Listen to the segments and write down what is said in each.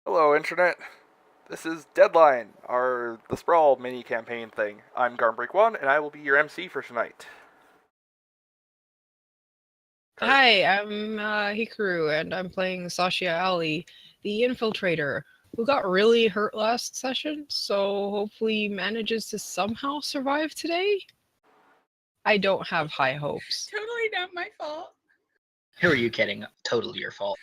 Hello, Internet. This is Deadline, the Sprawl mini campaign thing. I'm Garmbreak1, and I will be your MC for tonight. Kurt? Hi, I'm Hikaru, and I'm playing Sasha Ali, the infiltrator, who got really hurt last session, so hopefully manages to somehow survive today. I don't have high hopes. Totally not my fault. Who are you kidding? Totally your fault.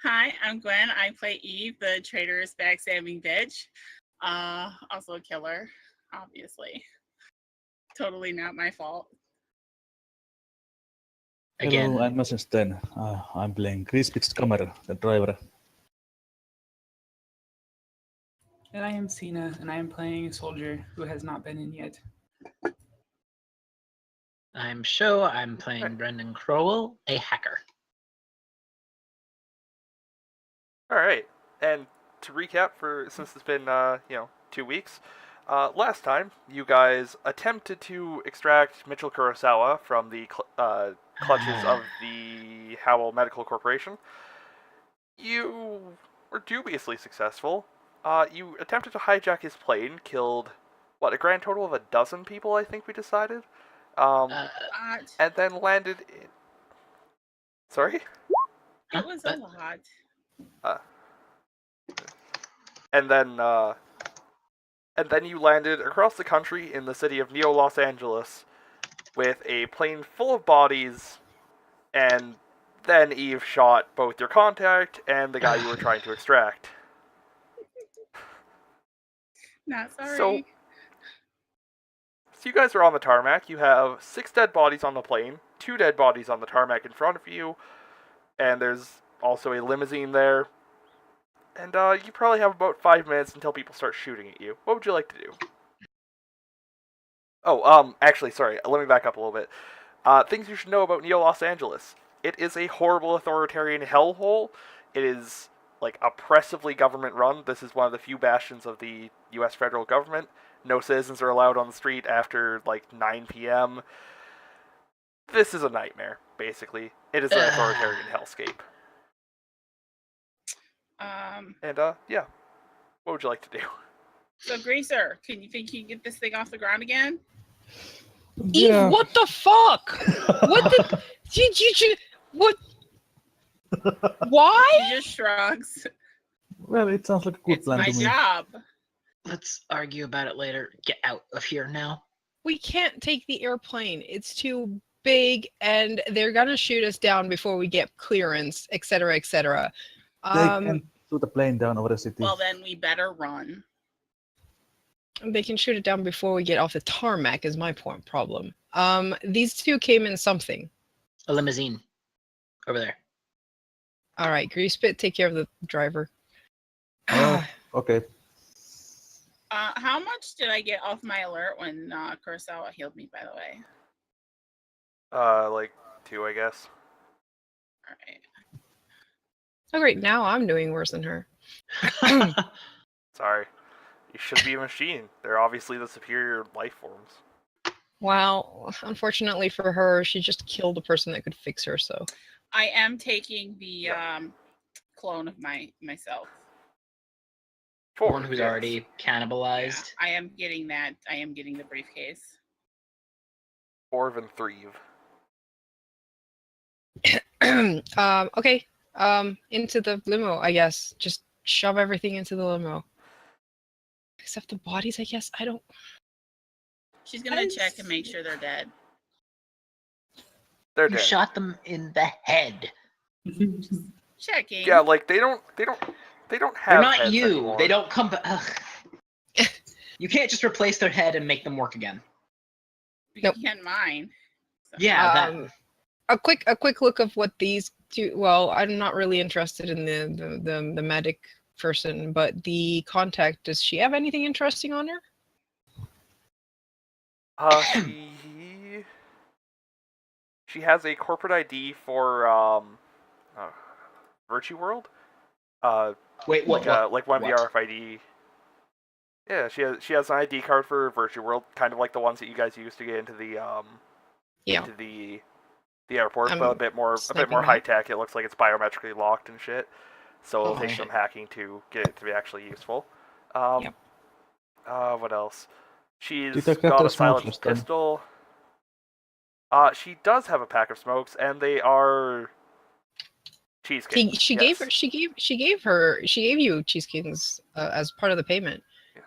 Hi, I'm Gwen. I play Eve, the traitorous backstabbing bitch. Also a killer, obviously. Totally not my fault. Again. Hello, I'm Message 10. I'm playing Chris Camera, the driver. And I am Cena, and I am playing a soldier who has not been in yet. I'm Sho. I'm playing Brendan Crowell, a hacker. Alright, and to recap, since it's been, 2 weeks, last time, you guys attempted to extract Mitchell Kurosawa from the clutches of the Howell Medical Corporation. You were dubiously successful. You attempted to hijack his plane, killed, a grand total of a dozen people, I think we decided? And then landed in... Sorry? It was a lot. And then you landed across the country in the city of Neo Los Angeles with a plane full of bodies, and then Eve shot both your contact and the guy you were trying to extract. Not sorry. So you guys are on the tarmac. You have 6 dead bodies on the plane, 2 dead bodies on the tarmac in front of you, and there's also a limousine there. And you probably have about 5 minutes until people start shooting at you. What would you like to do? Oh, actually, sorry. Let me back up a little bit. Things you should know about Neo Los Angeles. It is a horrible authoritarian hellhole. It is, oppressively government-run. This is one of the few bastions of the U.S. federal government. No citizens are allowed on the street after, 9 p.m. This is a nightmare, basically. It is an authoritarian hellscape. And, yeah. What would you like to do? So, Greaser, can you think you can get this thing off the ground again? Eve, what the fuck? What the... What? Why? She just shrugs. Well, it sounds like a good It's plan my to me. job. Let's argue about it later. Get out of here now. We can't take the airplane. It's too big, and they're gonna shoot us down before we get clearance, etc., etc. They can shoot the plane down over the city. Well, then we better run. They can shoot it down before we get off the tarmac is my problem. These two came in something. A limousine. Over there. Alright, Greasepit, take care of the driver. Okay. How much did I get off my alert when Kurosawa healed me, by the way? 2, I guess. Alright. Oh great, now I'm doing worse than her. Sorry. You should be a machine. They're obviously the superior life forms. Well, unfortunately for her, she just killed a person that could fix her, so... I am taking the clone of myself. One who's already cannibalized. Yeah, I am getting that. I am getting the briefcase. Orv and Threve. Okay. Into the limo, I guess. Just shove everything into the limo. Except the bodies, I guess. I don't... She's gonna check and make sure they're dead. They're You dead. shot them in the head. Checking. Yeah, they don't have They're not heads you. anymore. They don't come back. You can't just replace their head and make them work again. Nope. You can mine. So. Yeah, a quick look of what these two... Well, I'm not really interested in the medic person, but the contact, does she have anything interesting on her? She has a corporate ID for Virtue World. Wait, what? Like one of What? the RFID. Yeah, she has an ID card for Virtue World, kind of like the ones that you guys used to get into the Yeah. into the the airport, but a I'm bit more sniping high that. tech. It looks like it's biometrically locked and shit. So it'll Oh, take shit. some hacking to get it to be actually useful. Yep. What else? She's Did I get got the a smoke silenced last time? pistol. She does have a pack of smokes, and they are cheesecake. She gave you cheesecakes as part of the payment.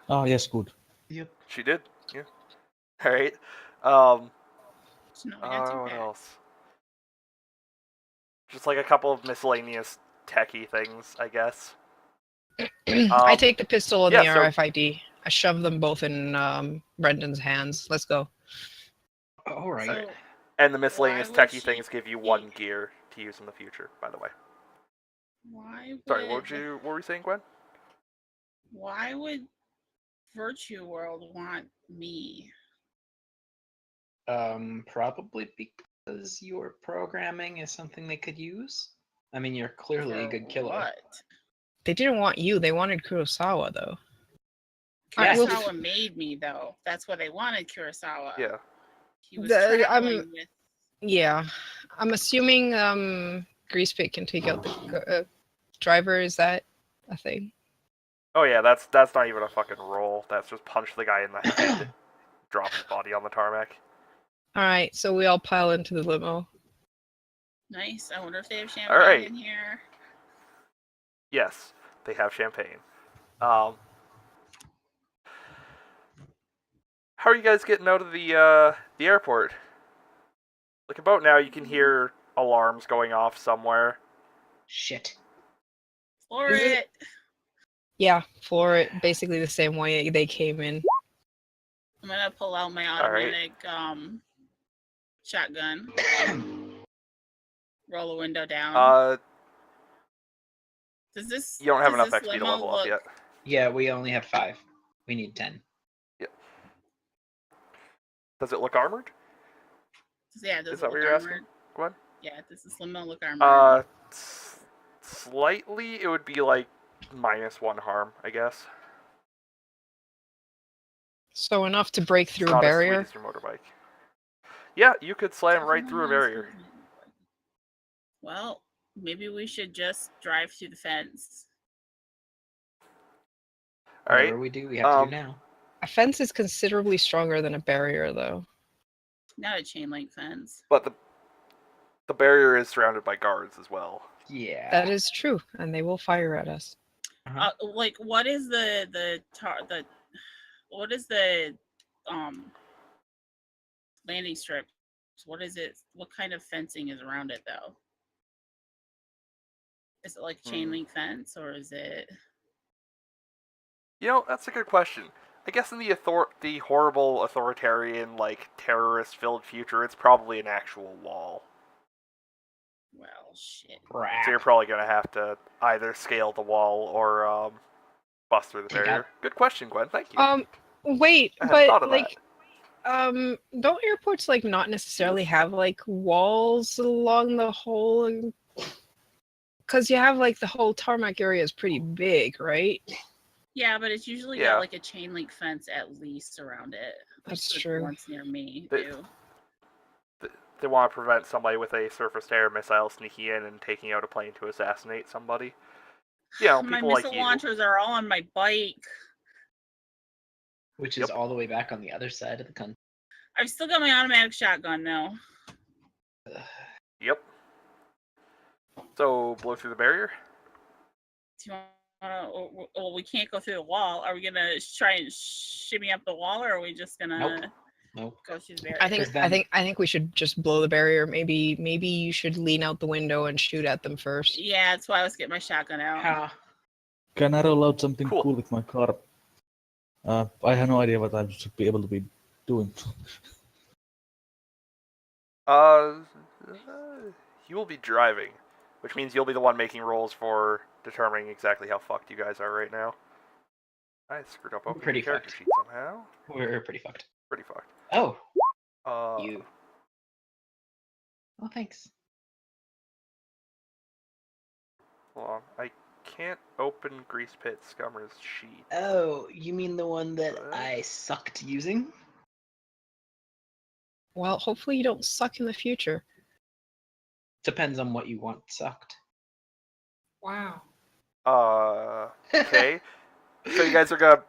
Ah, yes, good. Yep. She did. Yeah. All right. Um. So no, we got two What packs. else? Just like a couple of miscellaneous techie things, I guess. I take the pistol and yeah, the so- RFID. I shove them both in Brendan's hands. Let's go. All right. So And the miscellaneous Why would techie she things give you be- 1 gear to use in the future, by the way. why would Sorry, what were you saying, Gwen? why would Virtue World want me? Probably because your programming is something they could use. I mean, you're clearly a For good killer. What? They didn't want you. They wanted Kurosawa, though. Alright, Yes, well, Kurosawa made me though. That's what they wanted, Kurosawa. Yeah. He was I'm- traveling with. Yeah. I'm assuming Greasepit can take out the driver. Is that a thing? Oh yeah, that's not even a fucking roll. That's just punch the guy in the head, drop his body on the tarmac. Alright, so we all pile into the limo. Nice. I wonder if they have champagne right. in here. Yes, they have champagne. How are you guys getting out of the airport? Like about now, you can hear alarms going off somewhere. Shit. Floor Is it- it. Yeah, floor it basically the same way they came in. I'm gonna pull out my All right. automatic shotgun. Roll the window down. Does this? You don't have does enough this XP to limo level up look- yet. Yeah, we only have 5. We need 10. Does it look armored? Yeah, does Is it that what look you're asking, armored? Gwen? Yeah, does this limo look armored? Slightly. It would be like -1 harm, I guess. So enough to break through a Not barrier. as sweet as your motorbike. Yeah, you could slam right through a barrier. Well, maybe we should just drive through the fence. All right. Whatever we do, we have to um, do now. A fence is considerably stronger than a barrier, though. Not a chain link fence. But the barrier is surrounded by guards as well. Yeah. That is true, and they will fire at us. Like, what is the what is the landing strip? What is it? What kind of fencing is around it though? Is it like chain link fence or is it? You know, that's a good question. I guess in the horrible authoritarian, like terrorist-filled future, it's probably an actual wall. Well, shit. Crap. So you're probably gonna have to either scale the wall or bust through the Take barrier. out- Good question, Gwen. Thank you. Wait, I hadn't thought but of like, don't airports like not necessarily have like walls along the whole? Because you have like the whole tarmac area is pretty big, right? Yeah, but it's usually Yeah. got like a chain link fence at least around it. That's The true. ones near me They- do. They want to prevent somebody with a surface-to-air missile sneaking in and taking out a plane to assassinate somebody. You know, My people like missile you. launchers are all on my bike. Which is Yep. all the way back on the other side of the country. I've still got my automatic shotgun though. Yep. So, blow through the barrier? Do you well, we can't go through the wall. Are we gonna try and shimmy up the wall, or are we just gonna Nope. go through the barrier? I think we should just blow the barrier. Maybe you should lean out the window and shoot at them first. Yeah, that's why I was getting my shotgun out. How? Can I roll out something Cool. cool with my car? I have no idea what I should be able to be doing. You will be driving, which means you'll be the one making rolls for determining exactly how fucked you guys are right now. I screwed up opening Pretty the character fucked. sheet somehow. We're pretty fucked. Pretty fucked. Oh, Uh, you. Oh, thanks. Hold on. I can't open Grease Pit Scummer's sheet. Oh, you mean the one that What? I sucked using? Well, hopefully you don't suck in the future. Depends on what you want sucked. Wow. Okay. So you guys are gonna,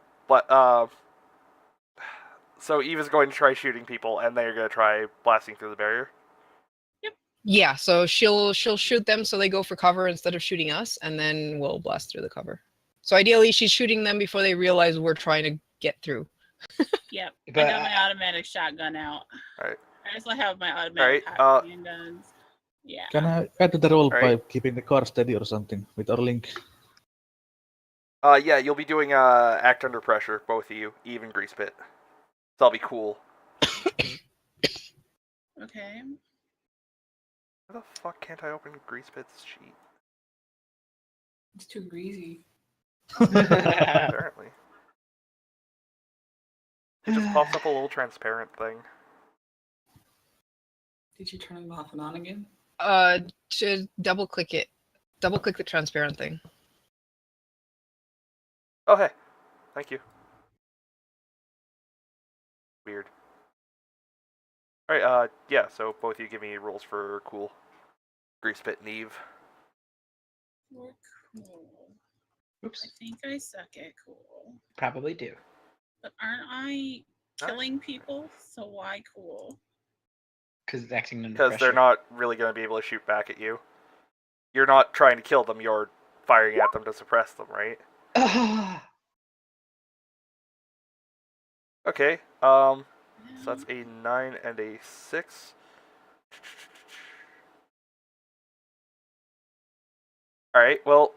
so Eve is going to try shooting people, and they're gonna try blasting through the barrier. Yeah, so she'll shoot them so they go for cover instead of shooting us, and then we'll blast through the cover. So ideally, she's shooting them before they realize we're trying to get through. Yep. But I got my automatic shotgun out. Alright. I also have my automatic Alright, handguns. Yeah. Can I add to the roll by Alright. keeping the car steady or something with our link? Yeah, you'll be doing act under pressure, both of you, Eve and Grease Pit. So that'll be cool. Okay. Why the fuck can't I open Grease Pit's sheet? It's too greasy. Apparently. It just pops up a little transparent thing. Did you turn it off and on again? To double click it. Double click the transparent thing. Oh, hey. Thank you. Weird. Alright, yeah, so both of you give me rules for cool. Grease Pit and Eve. We're cool. Oops. I think I suck at cool. Probably do. But aren't I killing people? So why cool? Because it's acting under Because pressure. they're not really going to be able to shoot back at you. You're not trying to kill them, you're firing at them to suppress them, right? Okay, so that's a 9 and a 6. Alright, well...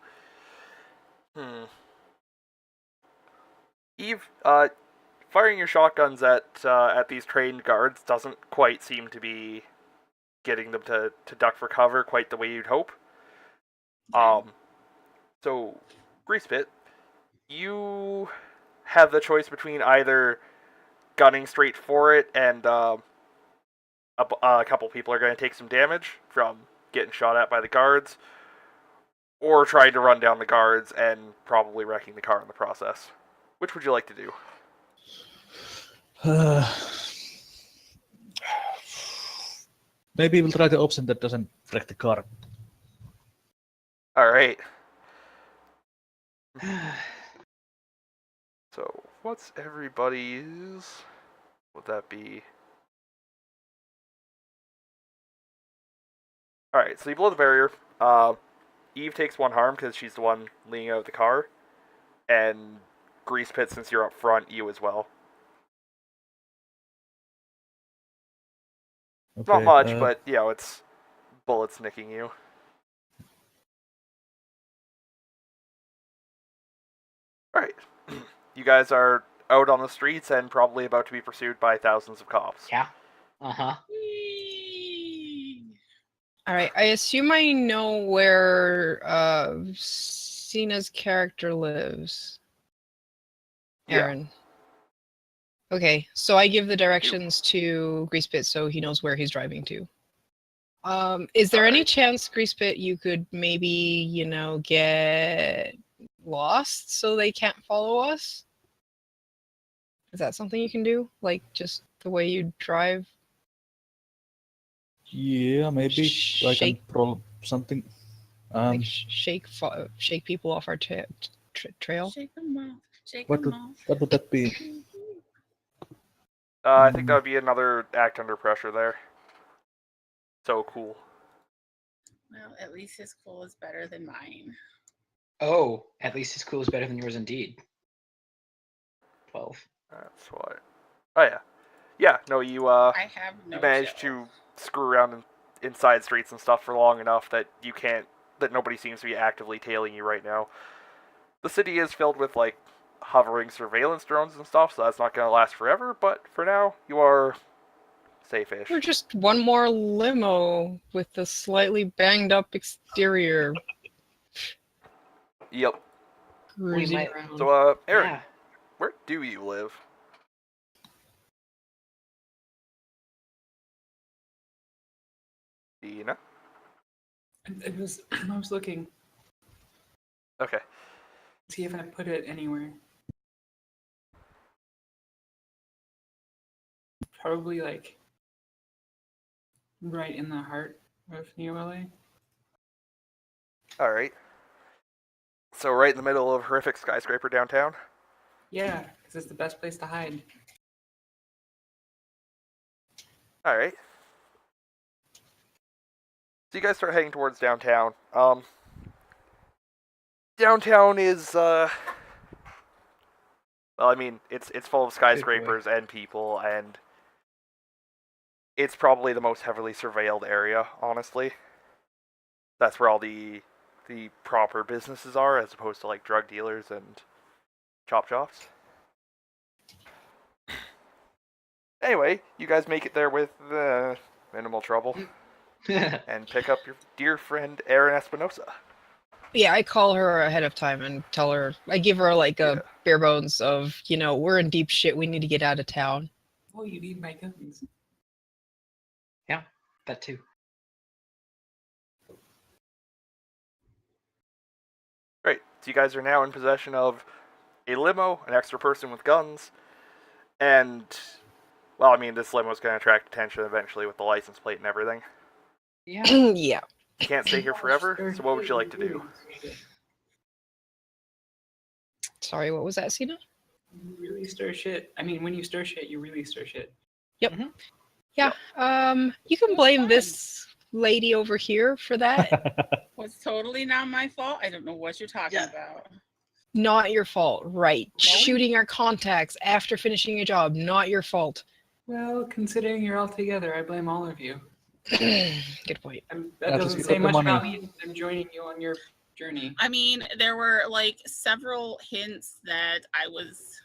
Eve, firing your shotguns at these trained guards doesn't quite seem to be getting them to duck for cover quite the way you'd hope. So, Grease Pit, you have the choice between either gunning straight for it and a couple people are going to take some damage from getting shot at by the guards, or trying to run down the guards and probably wrecking the car in the process. Which would you like to do? Maybe we'll try the option that doesn't wreck the car. Alright. So, what's everybody's... Would that be... Alright, so you blow the barrier. Eve takes 1 harm because she's the one leaning out of the car. And Grease Pit, since you're up front, you as well. Okay, Not much, but, you know, it's bullets nicking you. Alright. You guys are out on the streets and probably about to be pursued by thousands of cops. Yeah. Uh-huh. Alright, I assume I know where Cena's character lives. Aaron. Yeah. Okay, so I give the directions to Grease Pit so he knows where he's driving to. Is there any chance, Grease Pit, you could maybe, you know, get lost so they can't follow us? Is that something you can do? Like, just the way you drive? Yeah, maybe I can roll something. Like shake people off our trail? Shake them off. Shake What them would, off. what would that be? I think that would be another act under pressure there. So cool. Well, at least his cool is better than mine. Oh, at least his cool is better than yours indeed. 12. That's why. Oh yeah. Yeah, no, you I have no you managed chill. to screw around in side streets and stuff for long enough that that nobody seems to be actively tailing you right now. The city is filled with, like, hovering surveillance drones and stuff, so that's not going to last forever, but for now, you are safe-ish. We're just one more limo with a slightly banged up exterior. Yep. Cruising might- around. So, Aaron, Yeah. where do you live? Dina? I was looking. Okay. See if I put it anywhere. Probably like right in the heart with New LA. All right. So right in the middle of horrific skyscraper downtown. Yeah, because it's the best place to hide. All right. So you guys start heading towards downtown. Downtown is well, I mean, it's full of skyscrapers and people, and it's probably the most heavily surveilled area, honestly. That's where all the proper businesses are, as opposed to like drug dealers and chop shops. Anyway, you guys make it there with minimal trouble and pick up your dear friend Erin Espinosa. Yeah, I call her ahead of time and tell her, I give her like a bare bones of, we're in deep shit, we need to get out of town. Oh, you need my guns. Yeah, that too. Great. So you guys are now in possession of a limo, an extra person with guns, and, well, I mean, this limo is going to attract attention eventually with the license plate and everything. Yeah. Yeah. You can't stay here forever, so what would you like to do? Sorry, what was that, Cena? You really stir shit. I mean, when you stir shit, you really stir shit. Yep. Mhm. Yeah. You can blame this lady over here for that. Was totally not my fault. I don't know what you're talking Yeah. about. Not your fault, right? No. Shooting our contacts after finishing a job, not your fault. Well, considering you're all together, I blame all of you. Good point. That Yeah, doesn't just say got the much about money. me. I'm joining you on your journey. I mean, there were like several hints that I was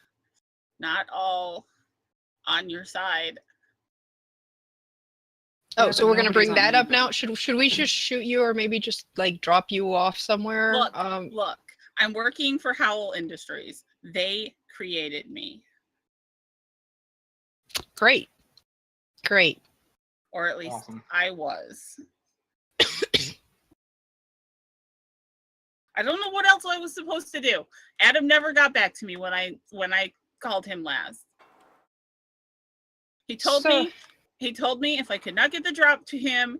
not all on your side. Oh, Yeah, so but we're gonna bring nobody's on that up me. now? Should we just shoot you, or maybe just like drop you off somewhere? Look, I'm working for Howell Industries. They created me, Great. or at least Awesome. I was. I don't know what else I was supposed to do. Adam never got back to me when I called him last. He told me if I could not get the drop to him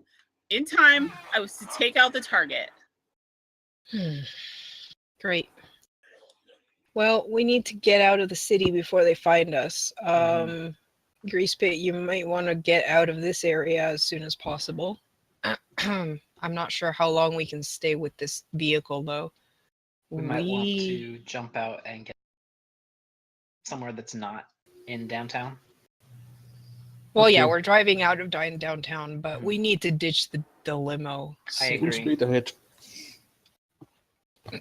in time, I was to take out the target. Great. Well, we need to get out of the city before they find us. Grease Pit, you might want to get out of this area as soon as possible. I'm not sure how long we can stay with this vehicle, though. We might want to jump out and get somewhere that's not in downtown. Well, yeah, Okay. we're driving out of downtown, but we need to ditch the limo. I Full agree. speed ahead.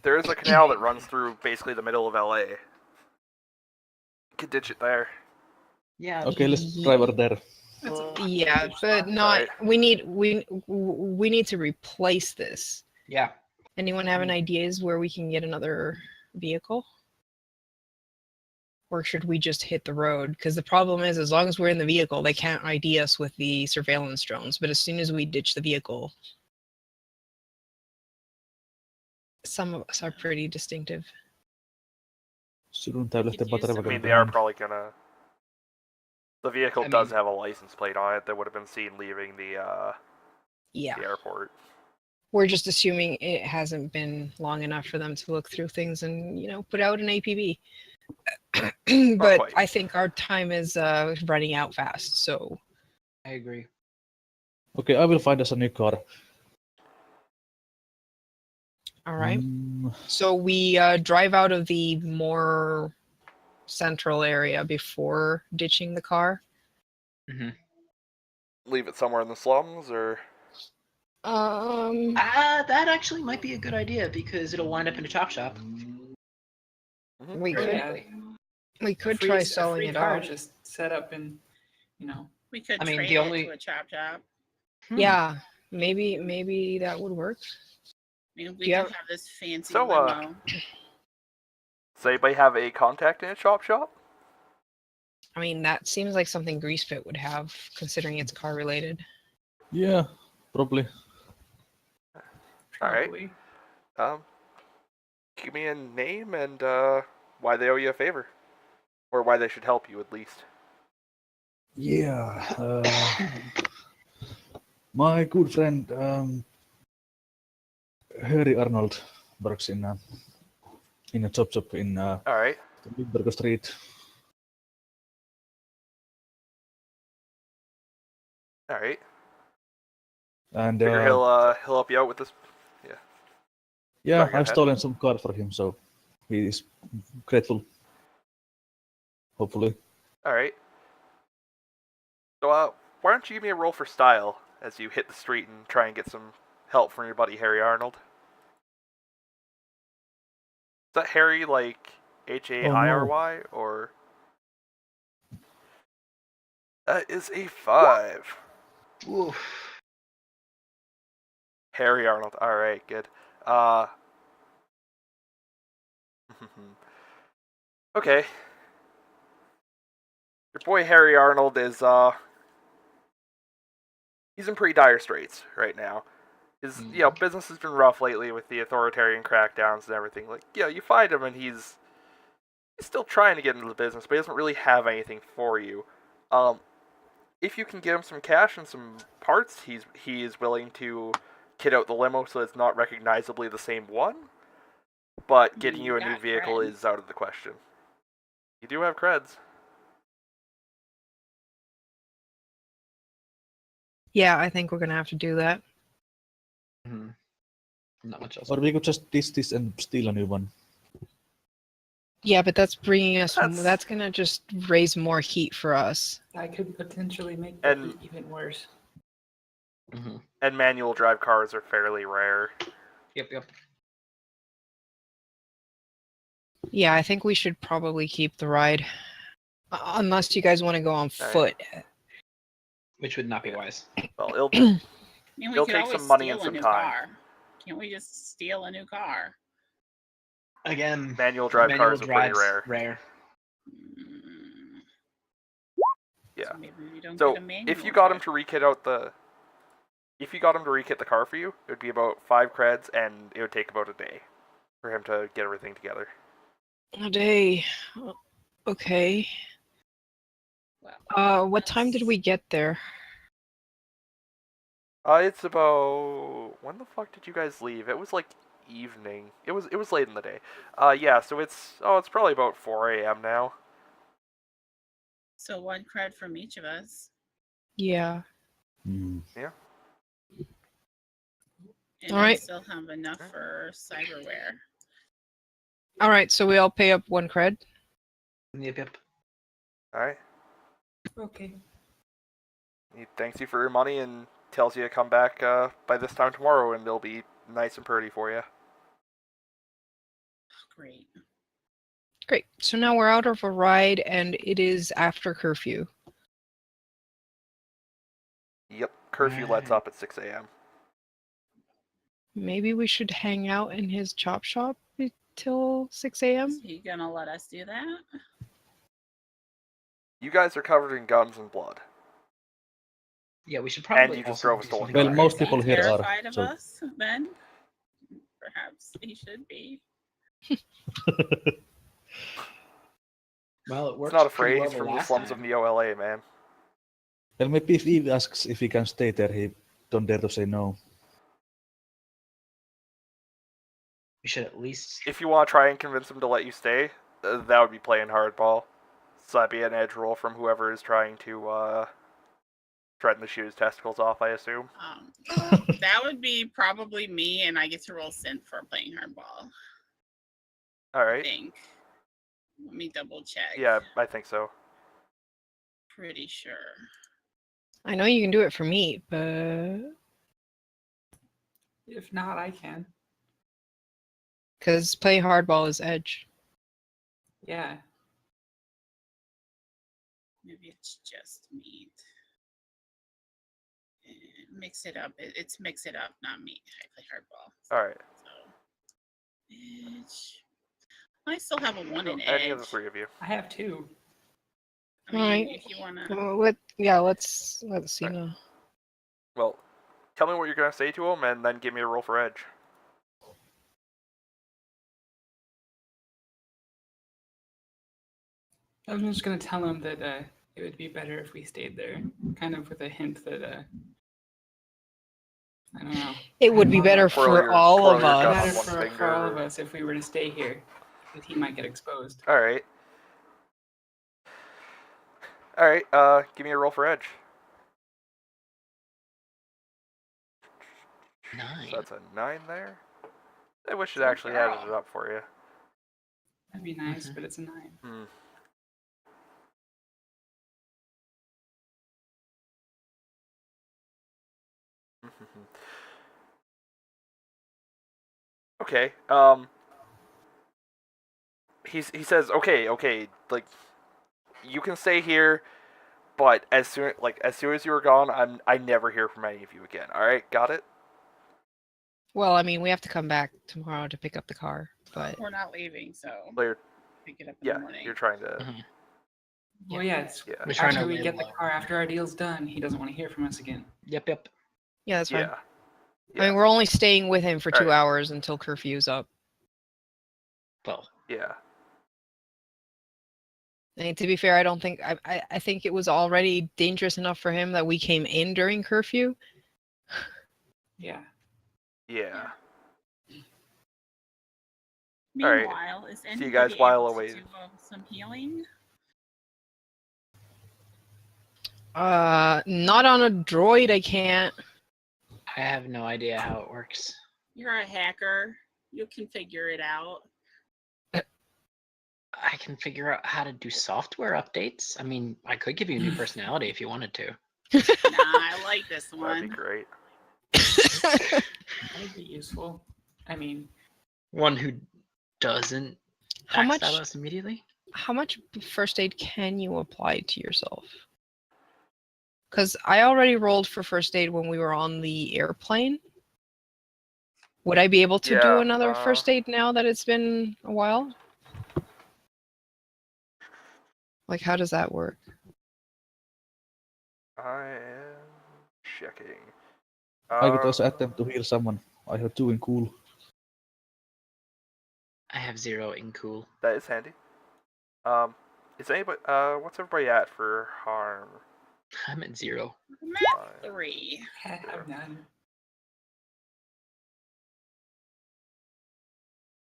There is a canal that runs through basically the middle of LA. You could ditch it there. Yeah. Okay, let's drive over there. Yeah, but not. Right. We need to replace this. Yeah. Anyone have any ideas where we can get another vehicle? Or should we just hit the road? Because the problem is, as long as we're in the vehicle, they can't ID us with the surveillance drones. But as soon as we ditch the vehicle, some of us are pretty distinctive. Shouldn't have left the Could use battery some- I wagon mean, they are behind. probably gonna... The vehicle I does mean- have a license plate on it that would have been seen leaving the Yeah. airport. We're just assuming it hasn't been long enough for them to look through things and, put out an APB. But quite. I think our time is running out fast, so I agree. Okay, I will find us a new car. all right. Mm, So we drive out of the more central area before ditching the car. Leave it somewhere in the slums, or... That actually might be a good idea because it'll wind up in a chop shop. We Oh, could yeah. we could Free- try a selling free it car out. just set up in, We could I mean, trade the only- it to a chop shop. Yeah, maybe that would work. I mean, we Yeah. could have this fancy So, limo. Does anybody have a contact in a chop shop? I mean, that seems like something Grease Pit would have, considering it's car related. yeah, probably. All right. probably. Give me a name and why they owe you a favor. Or why they should help you, at least. Yeah. My good friend Harry Arnold works in a chop shop in All right. Lindbergh Street. All right. And Figure he'll help you out with this. yeah, Sorry, go I've ahead. stolen some card for him, so he is grateful. Hopefully. All right. So why don't you give me a roll for style as you hit the street and try and get some help from your buddy Harry Arnold? Is that Harry like Harry or? That is a 5. Oof. Harry Arnold. All right, good. Okay. Your boy Harry Arnold is he's in pretty dire straits right now. His business has been rough lately with the authoritarian crackdowns and everything. Like, you find him and he's still trying to get into the business, but he doesn't really have anything for you. If you can get him some cash and some parts, he is willing to kit out the limo so it's not recognizably the same one. But getting you a new vehicle is out of the question. You do have creds. Yeah, I think we're gonna have to do that. Mhm. Not much else. Or we could just diss this and steal a new one. Yeah, but that's bringing us. That's- That's gonna just raise more heat for us. That could potentially make And- it even worse. Mhm. And manual drive cars are fairly rare. Yep. Yeah, I think we should probably keep the ride, unless you guys want to go on All right. foot. Which would not be wise. Well, it'll I mean, we It'll could take always some money steal and a some new time. car. Can't we just steal a new car? Again, manual drive manual cars are pretty drives rare. Mm, Yeah. So maybe we don't So get a manual if you got him drive. to rekit the car for you, it would be about 5 creds, and it would take about a day for him to get everything together. A day. Okay. Well, What time did we get there? It's about, when the fuck did you guys leave? It was like evening. It was late in the day. Yeah. So it's probably about 4 a.m. now. So 1 cred from each of us. Yeah. Hmm. And All I right. still have enough for cyberware. All right, so we all pay up 1 cred. Yep. All right. Okay. He thanks you for your money and tells you to come back by this time tomorrow, and it'll be nice and pretty for you. Great. Great. So now we're out of a ride, and it is after curfew. Yep. Curfew lets Right. up at 6 a.m. Maybe we should hang out in his chop shop till 6 a.m. Is he gonna let us do that? You guys are covered in guns and blood. Yeah, we should probably. you just also drove a do stolen something Well, car. most Is he people here are. terrified of So. us then? Perhaps he should be. Well, it He's worked. not pretty afraid. well He's from the last slums time. of Neo LA, man. Well, maybe if Eve asks if he can stay there, he don't dare to say no. We should at least. If you want to try and convince him to let you stay, that would be playing hardball. So that'd be an edge roll from whoever is trying to threaten to shoot his testicles off, I assume. That would be probably me, and I get to roll synth for playing hardball. I Alright. think. Let me double check. Yeah, I think so. Pretty sure. I know you can do it for me, but If not, I can. because play hardball is edge. Yeah. Maybe it's just meat. Mix it up. It's mix it up, not meat. I play hardball. Alright. So, edge. I still have a 1 in Any of the edge. 3 of you. I have 2. I mean, Alright. if you wanna. Let's see Alright. now. Well, tell me what you're going to say to him, and then give me a roll for edge. I'm just gonna tell him that it would be better if we stayed there, kind of with a hint that I don't know. It would be Well, better twirl for your- all of twirl your gun on us. Better one for finger. all of us if we were to stay here, because he might get exposed. All right. All right. Give me a roll for edge. 9. So that's a 9 there. I wish it Good actually added girl. it up for you. That'd be nice, Mhm. but it's a 9. Hmm. Okay. He says, okay, like you can stay here, but as soon as you were gone, I never hear from any of you again. All right, got it? Well, I mean, we have to come back tomorrow to pick up the car, but We're not leaving, so Later. pick it up in Yeah, the morning. you're trying to. Mhm. Well, yeah, it's Yeah. We're trying after to we lay get the low. car, after our deal's done, he doesn't want to hear from us again. Yep, yep. yeah, that's fine. Yeah. I mean, we're only staying with him for 2 Alright. hours until curfew's up. Well, Yeah. And to be fair, I don't think I think it was already dangerous enough for him that we came in during curfew. Yeah. Yeah. Alright. Meanwhile, is See you anybody guys while able to away. do some healing? Not on a droid. I can't. I have no idea how it works. You're a hacker. You can figure it out. I can figure out how to do software updates. I mean, I could give you a new personality if you wanted to. Nah, I like this That'd one. be great. That'd be useful. I mean, One who doesn't How backstab much- us immediately. How much first aid can you apply to yourself? Because I already rolled for first aid when we were on the airplane. Would I be able to do Yeah, another first aid now that it's been a while? Like, how does that work? I am checking. I could also attempt to heal someone. I have 2 in cool. I have 0 in cool. That is handy. Is anybody? What's everybody at for harm? I'm at 0. I'm at 3. have none.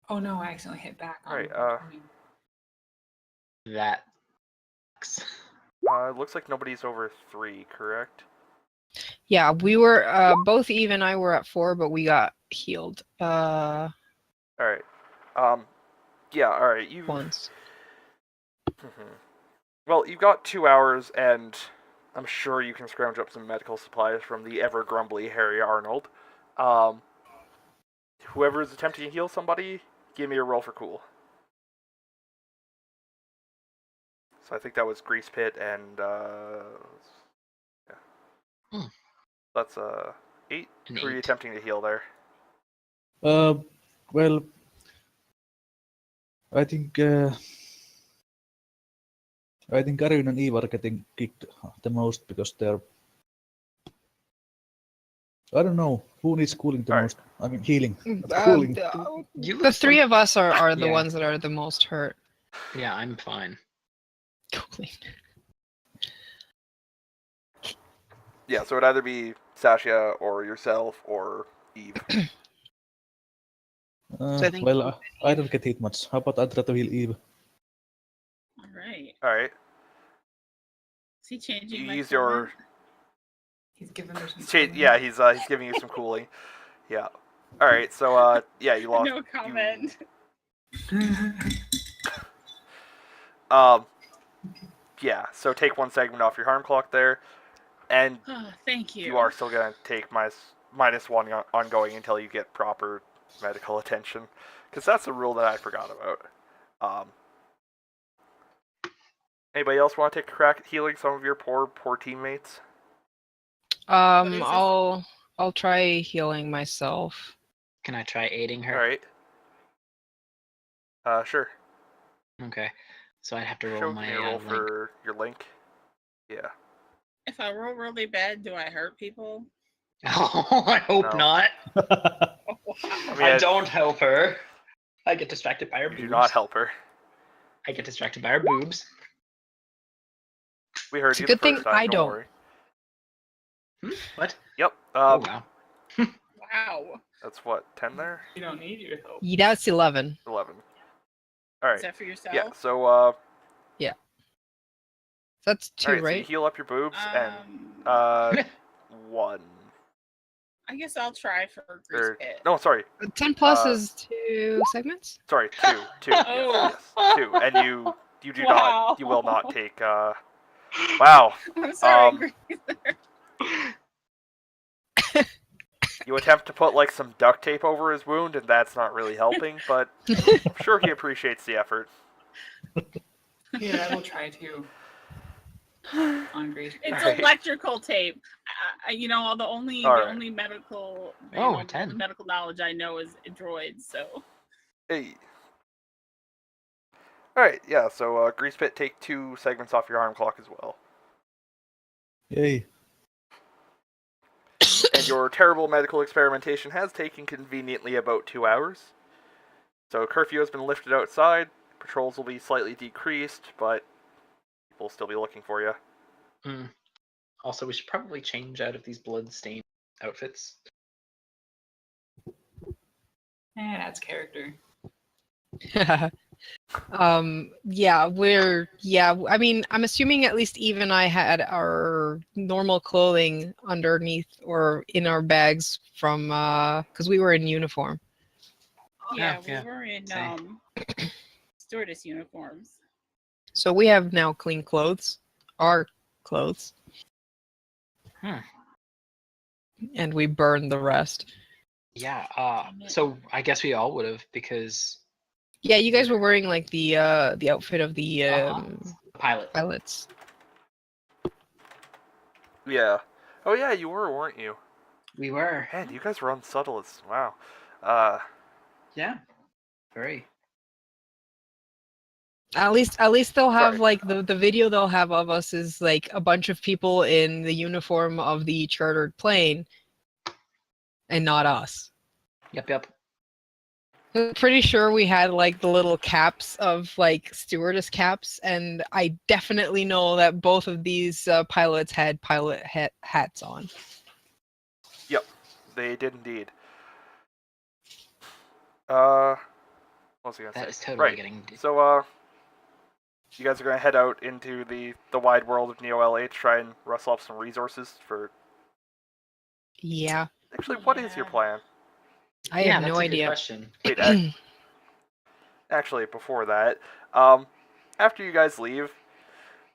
Oh no, I accidentally hit back on Alright, the 20. That sucks. It looks like nobody's over 3, correct? Yeah, we were both Eve and I were at 4, but we got healed All right. Yeah. All right. You. once. Well, you've got 2 hours, and I'm sure you can scrounge up some medical supplies from the ever grumbly Harry Arnold. Whoever is attempting to heal somebody, give me a roll for cool. So I think that was Grease Pit and yeah. Hmm. That's 8. An Who are you 8. attempting to heal there? Well, I think Karin and Eve are getting kicked the most because they're. I don't know who needs cooling the Alright. most. I mean healing. Not Uh, cooling. You the look 3 of us are the Yeah. ones that are the most hurt. Yeah, I'm fine. Cooling. Yeah, so it'd either be Sasha or yourself or Eve. So I think- Well, I don't get hit much. How about I try to heal Eve? All right. All right. Is he changing You my use your. comment? He's giving her some. Yeah, he's giving you some cooling. Yeah. All right. So yeah, you lost. No comment. Yeah. So take 1 segment off your harm clock there, and Oh, thank you. you are still gonna take -1 ongoing until you get proper medical attention, because that's a rule that I forgot about. Anybody else want to take a crack at healing some of your poor teammates? What is this? I'll try healing myself. Can I try aiding her? All right. Sure. Okay. So I'd have to roll Show my me a roll link. for your link. Yeah. If I roll really bad, do I hurt people? Oh, I hope No. not. I mean, I don't help her. I get distracted by her you boobs. do not help her. I get distracted by her boobs. We heard It's a you good the first thing time. I don't don't. worry. What? Yep. Oh wow. Wow. That's what, 10 there? You don't need your help. Yeah, that's 11. 11. All right. Is that for yourself? Yeah. So That's all 2, right. So you right? heal up your boobs and 1. I guess I'll try for Grease Or Pit. no, sorry, 10 plus is 2 segments? sorry, 2, 2. Oh. Yes, 2. And you do Wow. not, you will not take. Wow. I'm sorry, Um, Grease. You attempt to put like some duct tape over his wound, and that's not really helping. But I'm sure he appreciates the effort. Yeah, I will try to. On Grace. It's Alright. electrical tape. You know, the only Alright. medical Oh, the 10. medical knowledge I know is droids. So Hey. All right. Yeah. So Grease Pit, take 2 segments off your harm clock as well. Yay. And your terrible medical experimentation has taken conveniently about 2 hours. So curfew has been lifted outside. Patrols will be slightly decreased, but people will still be looking for you. Also, we should probably change out of these blood-stained outfits. That's character. I mean, I'm assuming at least Eve and I had our normal clothing underneath or in our bags from because we were in uniform. yeah, yeah, we were in same. stewardess uniforms. So we have now clean clothes, our clothes. And we burned the rest. Yeah, so I guess we all would have, because Yeah, you guys were wearing like the outfit of the pilot. pilots. Yeah. Oh yeah, you were, weren't you? We were. Man, you guys were unsubtle as wow. Yeah, very. At least they'll have Sorry. like the video they'll have of us is like a bunch of people in the uniform of the chartered plane, and not us. Yep. I'm pretty sure we had like the little caps of like stewardess caps, and I definitely know that both of these pilots had pilot hats on. Yep, they did indeed. What was I gonna say? That is totally right. getting. So you guys are gonna head out into the wide world of Neo LA to try and rustle up some resources for. Yeah, Actually, what is your Yeah. plan? I Yeah, have that's no a good idea. question. Wait, actually, before that, after you guys leave,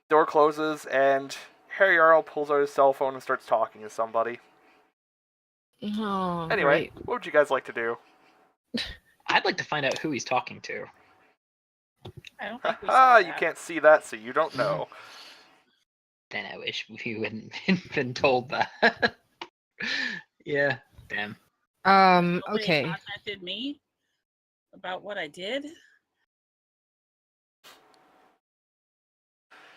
door closes and Harry Arl pulls out his cell phone and starts talking to somebody. Oh, Anyway, great. what would you guys like to do? I'd like to find out who he's talking to. I don't think we saw Ah, that. you can't see that, so you don't know. Then I wish we wouldn't been told that. Yeah, damn. Nobody Okay. contacted me about what I did.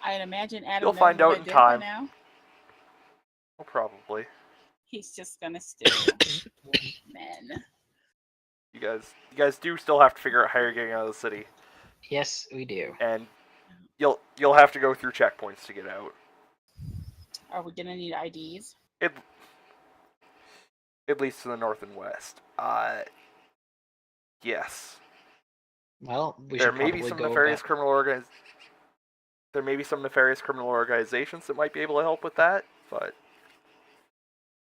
I'd imagine Adam You'll knows find what out I in did time. by now. Well, probably. He's just gonna steal men. You guys do still have to figure out how you're getting out of the city, Yes, we do. and you'll have to go through checkpoints to get out. Are we gonna need IDs? At least to the north and west. Yes. Well, we There should may be probably some go nefarious back. criminal There may be some nefarious criminal organizations that might be able to help with that, but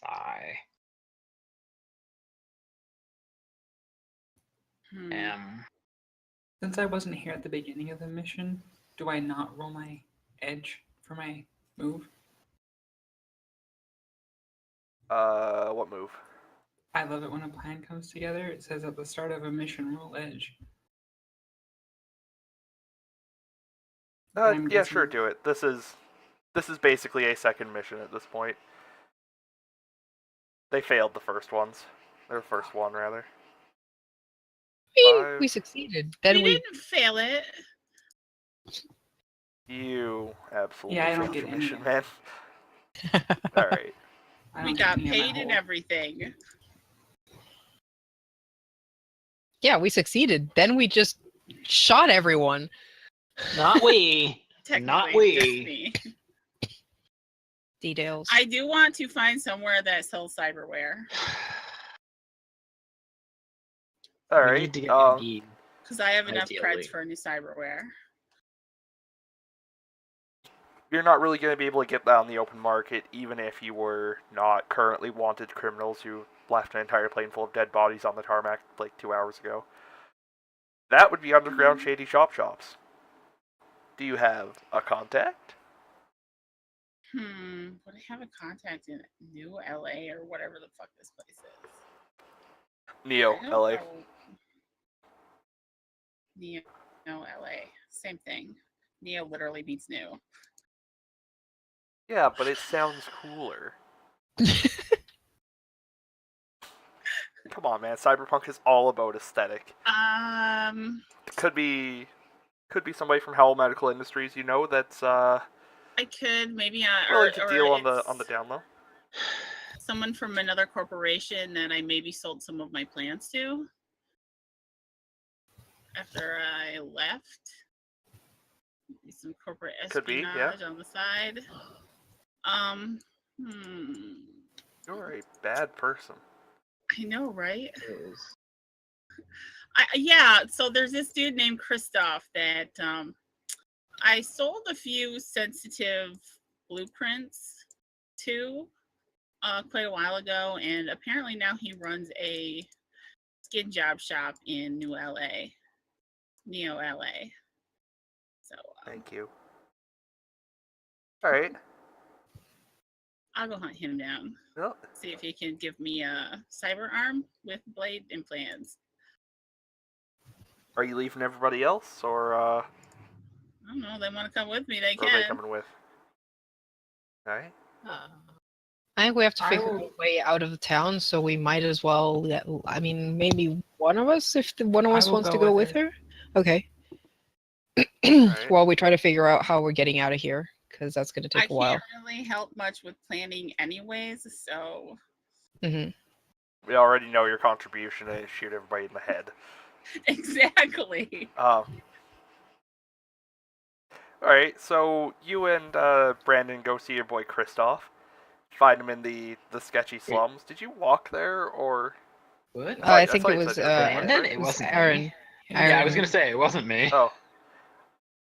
Aye. Since I wasn't here at the beginning of the mission, do I not roll my edge for my move? what move? I love it when a plan comes together. It says at the start of a mission, roll edge. I'm Yeah, sure, guessing- do it. This is basically a second mission at this point. They failed the first ones. Their first one, rather. We succeeded. Then we didn't fail it. You absolutely Yeah, I don't failed get your any mission, of man. All right. I We don't got get any of paid that and whole- everything. Yeah, we succeeded. Then we just shot everyone. Not we. Not Technically, just we. me. Details. I do want to find somewhere that sells cyberware. All We right. need to get Indeed. Because I have enough Ideally. creds for a new cyberware. You're not really going to be able to get that on the open market, even if you were not currently wanted criminals who left an entire plane full of dead bodies on the tarmac like 2 hours ago. That would be underground shady shops. Do you have a contact? Would I have a contact in New LA or whatever the fuck this place is? Neo, I don't LA. know. Neo, LA. Same thing. Neo literally beats new. Yeah, but it sounds cooler. Come on, man. Cyberpunk is all about aesthetic. Could be somebody from Howell Medical Industries, that's I could maybe willing to or deal on the it's down low. someone from another corporation that I maybe sold some of my plans to after I left. Maybe some corporate Could be, espionage yeah. on the side. You're a bad person. I know, right? Is. Yeah, so there's this dude named Christoph that I sold a few sensitive blueprints to quite a while ago, and apparently now he runs a skin job shop in Neo LA. So Thank you. All right. I'll go hunt him down. Well, See if he can give me a cyber arm with blade and plans. are you leaving everybody else, or I don't know. They want to come with me. They are they can. coming with? All right. I think we have to I figure will- a way out of the town, so we might as well. Maybe one of us, if one of I us will wants to go go with with her. Okay. Alright. While we try to figure out how we're getting out of here, because that's going to take I a while. can't really help much with planning, anyways. So Hmm. We already know your contribution is shoot everybody in the head. exactly. Alright, so you and Brandon go see your boy Christoph. Find him in the sketchy slums. Did you walk there, or... What? I I think thought it you was said you were going, Brandon? right? It wasn't me. Aaron. Yeah, I was gonna say it wasn't me. Oh.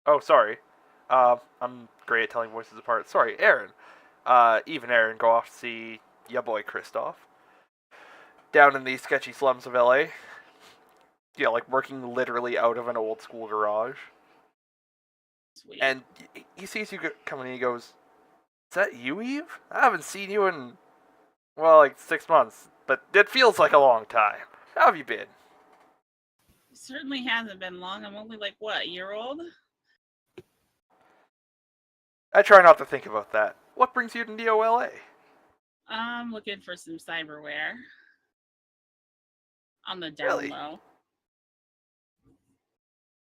Oh, sorry. I'm great at telling voices apart. Sorry, Aaron. Even Aaron go off to see ya boy Christoph. Down in the sketchy slums of LA. Yeah, like working literally out of an old school garage. Sweet. And he sees you coming in, he goes, "Is that you, Eve? I haven't seen you in, well, like 6 months, but it feels like a long time. How have you been?" It certainly hasn't been long. I'm only like, what, a year old? I try not to think about that. What brings you to Neo LA? I'm looking for some cyberware. On the down Really? low.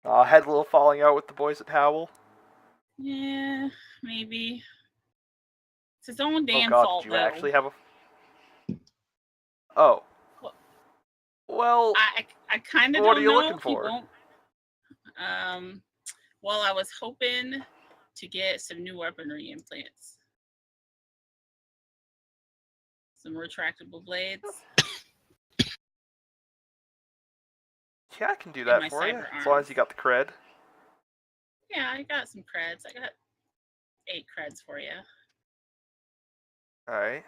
Had a little falling out with the boys at Howell. Yeah, maybe. It's his own damn Oh god, fault, did you though. actually have a... Oh. What? Well, I kind of what don't are you know. looking He for? won't. Well, I was hoping to get some new weaponry implants. Some retractable blades. yeah, I can do my that for you, cyber as long arms. as you got the cred. Yeah, I got some creds. I got 8 creds for you. Alright.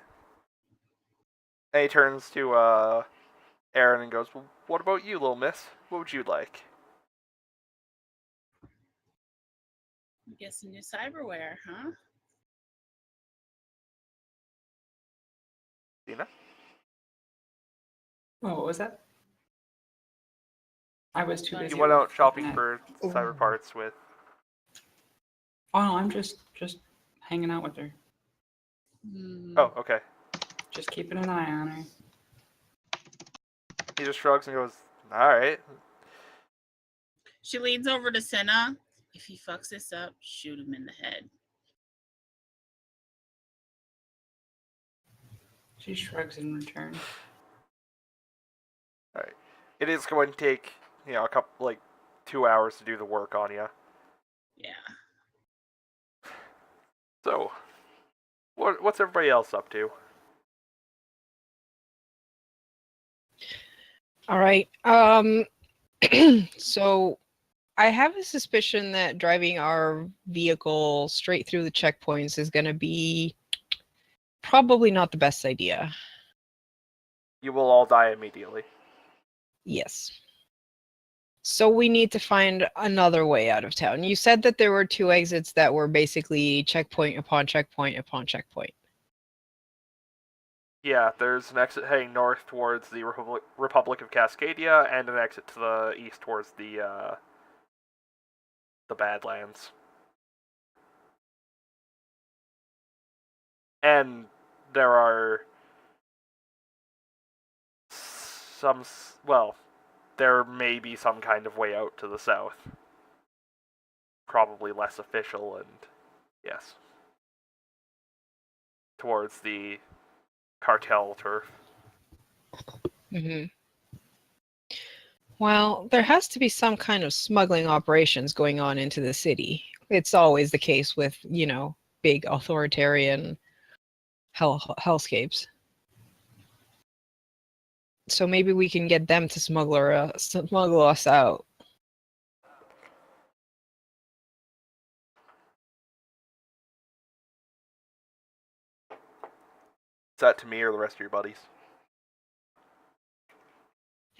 And he turns to, Aaron and goes, "Well, what about you, little miss? What would you like?" Get some new cyberware, huh? Dina? Oh, what was that? I was too You busy. You went out shopping looking for cyber parts with... Oh no, I'm just hanging out with her, Oh, okay. just keeping an eye on her. He just shrugs and goes, "Alright." She leans over to Senna. If he fucks this up, shoot him in the head. She shrugs in return. Alright. It is going to take, a couple, 2 hours to do the work on you. Yeah. So, what's everybody else up to? All right. So I have a suspicion that driving our vehicle straight through the checkpoints is going to be probably not the best idea. You will all die immediately. Yes. So we need to find another way out of town. You said that there were 2 exits that were basically checkpoint upon checkpoint upon checkpoint. Yeah, there's an exit heading north towards the Republic of Cascadia, and an exit to the east towards the Badlands. And there are some, well, there may be some kind of way out to the south. Probably less official, and yes, towards the cartel turf. Mm-hmm. Well, there has to be some kind of smuggling operations going on into the city. It's always the case with, big authoritarian hellscapes. So maybe we can get them to smuggle us out. Is that to me or the rest of your buddies?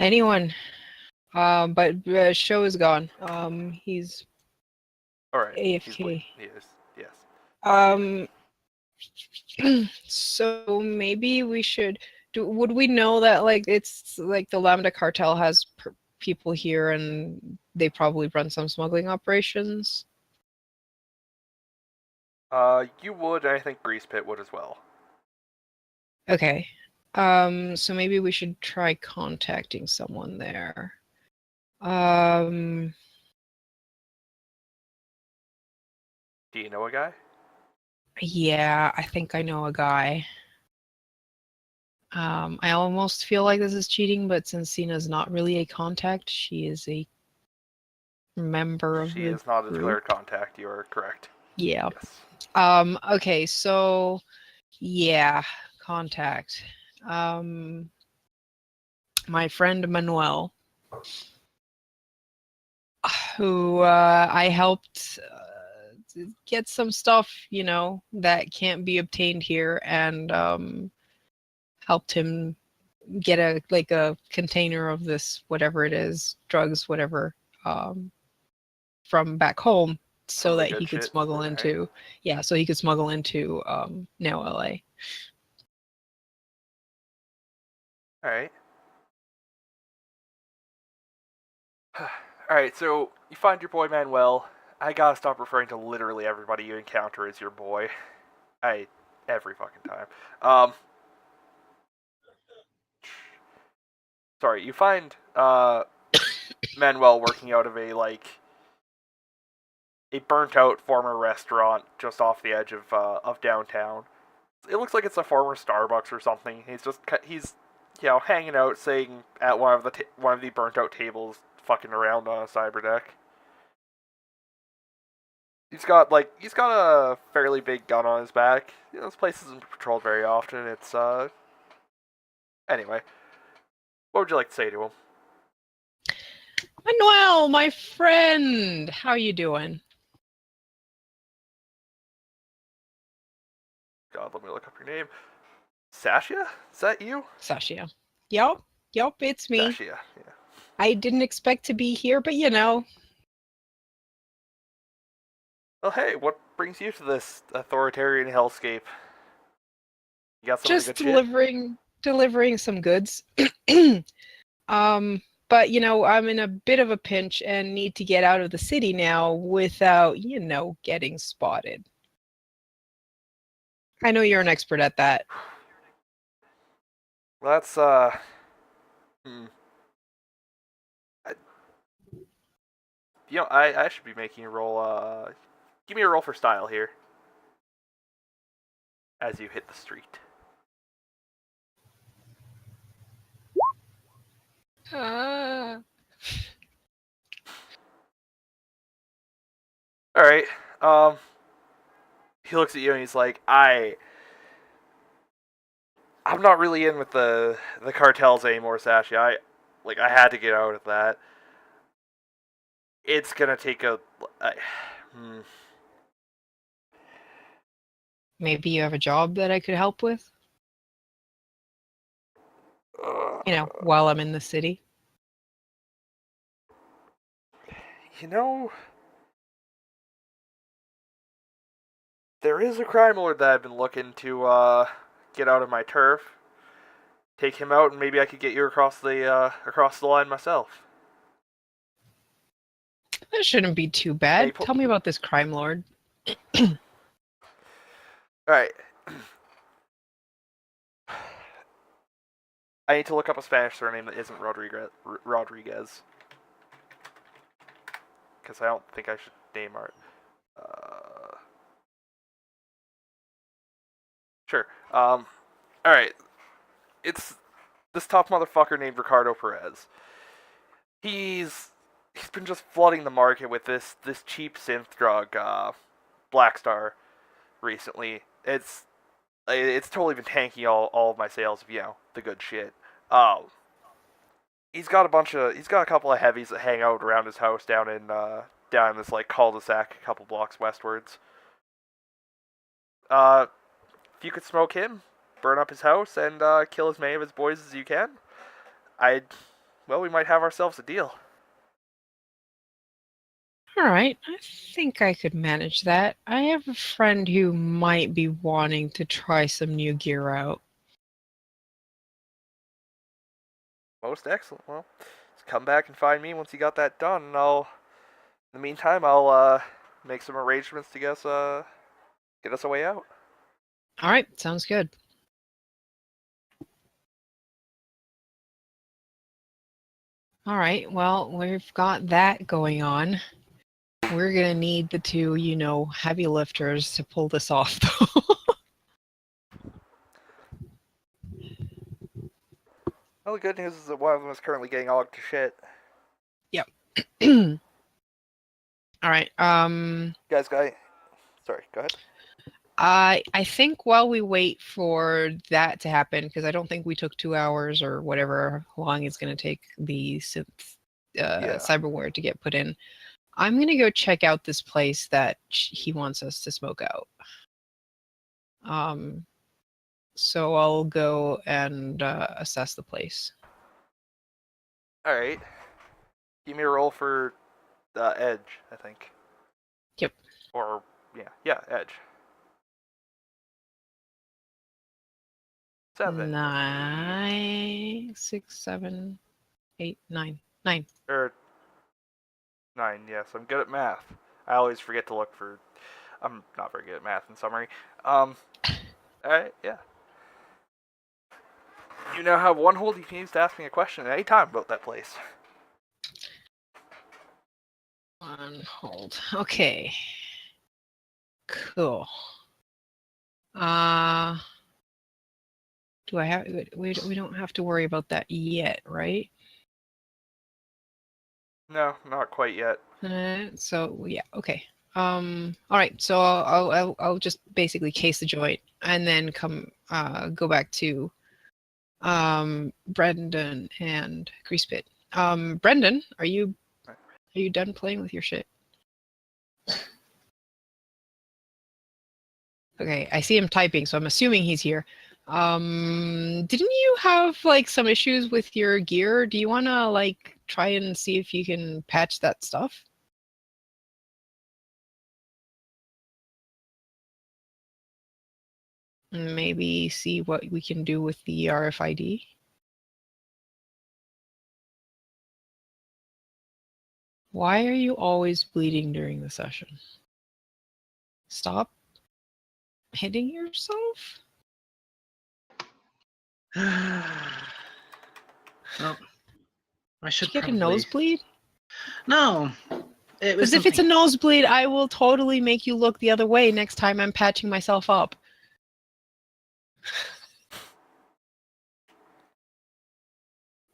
Anyone. But Show is gone. He's Alright. AFK. He is, yes. So maybe we should would we know that it's like the Lambda cartel has people here and they probably run some smuggling operations? You would, and I think Grease Pit would as well. Okay. So maybe we should try contacting someone there. Do you know a guy? Yeah, I think I know a guy. I almost feel like this is cheating, but since Cena's not really a contact, she is a member of She the is not a group. declared contact, you are correct. Yeah. Yes. Okay, so yeah, contact. My friend Manuel, who I helped get some stuff, that can't be obtained here, and helped him get a container of this, whatever it is, drugs, whatever, from back home, so Really that good he could shit. smuggle Alright. into so he could smuggle into now LA. Alright. Alright, so you find your boy Manuel. I gotta stop referring to literally everybody you encounter as your boy. Every fucking time. Sorry, you find Manuel working out of a burnt out former restaurant just off the edge of downtown. It looks like it's a former Starbucks or something. He's hanging out, sitting at one of the burnt out tables, fucking around on a cyber deck. He's got a fairly big gun on his back. This place isn't patrolled very often. It's anyway. What would you like to say to him? Manuel, my friend, how you doing? God, let me look up your name. Sasha? Is that you? Sasha. Yup, it's me. Sasha, yeah. I didn't expect to be here, but Well, hey, what brings you to this authoritarian hellscape? You got some just good shit? delivering some goods. But I'm in a bit of a pinch and need to get out of the city now without, getting spotted. I know you're an expert at that. Well, that's I should be making a roll. Give me a roll for style here. As you hit the street. All right. He looks at you and he's like, I'm not really in with the cartels anymore, Sashi. like I had to get out of that. It's gonna take a. Maybe you have a job that I could help with? You know, while I'm in the city. You know, there is a crime lord that I've been looking to get out of my turf. Take him out, and maybe I could get you across the line myself. That shouldn't be too bad. Hey, Tell me about this crime lord. All right. I need to look up a Spanish surname that isn't Rodriguez. Because I don't think I should name art. Sure. Alright. It's this top motherfucker named Ricardo Perez. He's been just flooding the market with this cheap synth drug, Blackstar, recently. It's totally been tanking all of my sales of, the good shit. He's got a couple of heavies that hang out around his house down in this like cul-de-sac a couple blocks westwards. If you could smoke him, burn up his house, and kill as many of his boys as you can, we might have ourselves a deal. All right, I think I could manage that. I have a friend who might be wanting to try some new gear out. Most excellent. Well, just come back and find me once you got that done, and in the meantime, I'll make some arrangements to get us a way out. All right, sounds good. All right, well, we've got that going on. We're gonna need the two, heavy lifters to pull this off, though. Well, the good news is that one of them is currently getting ogged to shit. Yep. All right. Sorry, go ahead. I think while we wait for that to happen, because I don't think we took 2 hours or whatever long it's going to take the synth cyberware to get put in, I'm going to go check out this place that he wants us to smoke out. So I'll go and assess the place. All right. Give me a roll for Edge, I think. Yep. Or yeah, Edge. 7. 9, 6, 7, 8, 9. 9. Or 9, yes. I'm good at math. I always forget to look for... I'm not very good at math in summary. Alright, yeah. You now have one hold you can use to ask me a question at any time about that place. On hold. Okay. Cool. Do I have... We don't have to worry about that yet, right? No, not quite yet. So yeah, okay. All right. So I'll just basically case the joint and then go back to Brendan and Greasepit. Brendan, are you done playing with your shit? Okay, I see him typing, so I'm assuming he's here. Didn't you have some issues with your gear? Do you want to try and see if you can patch that stuff? Maybe see what we can do with the RFID. Why are you always bleeding during the session? Stop hitting yourself? Well, I should Did you get probably... a nosebleed? No. Because if it's a nosebleed, I will totally make you look the other way next time I'm patching myself up.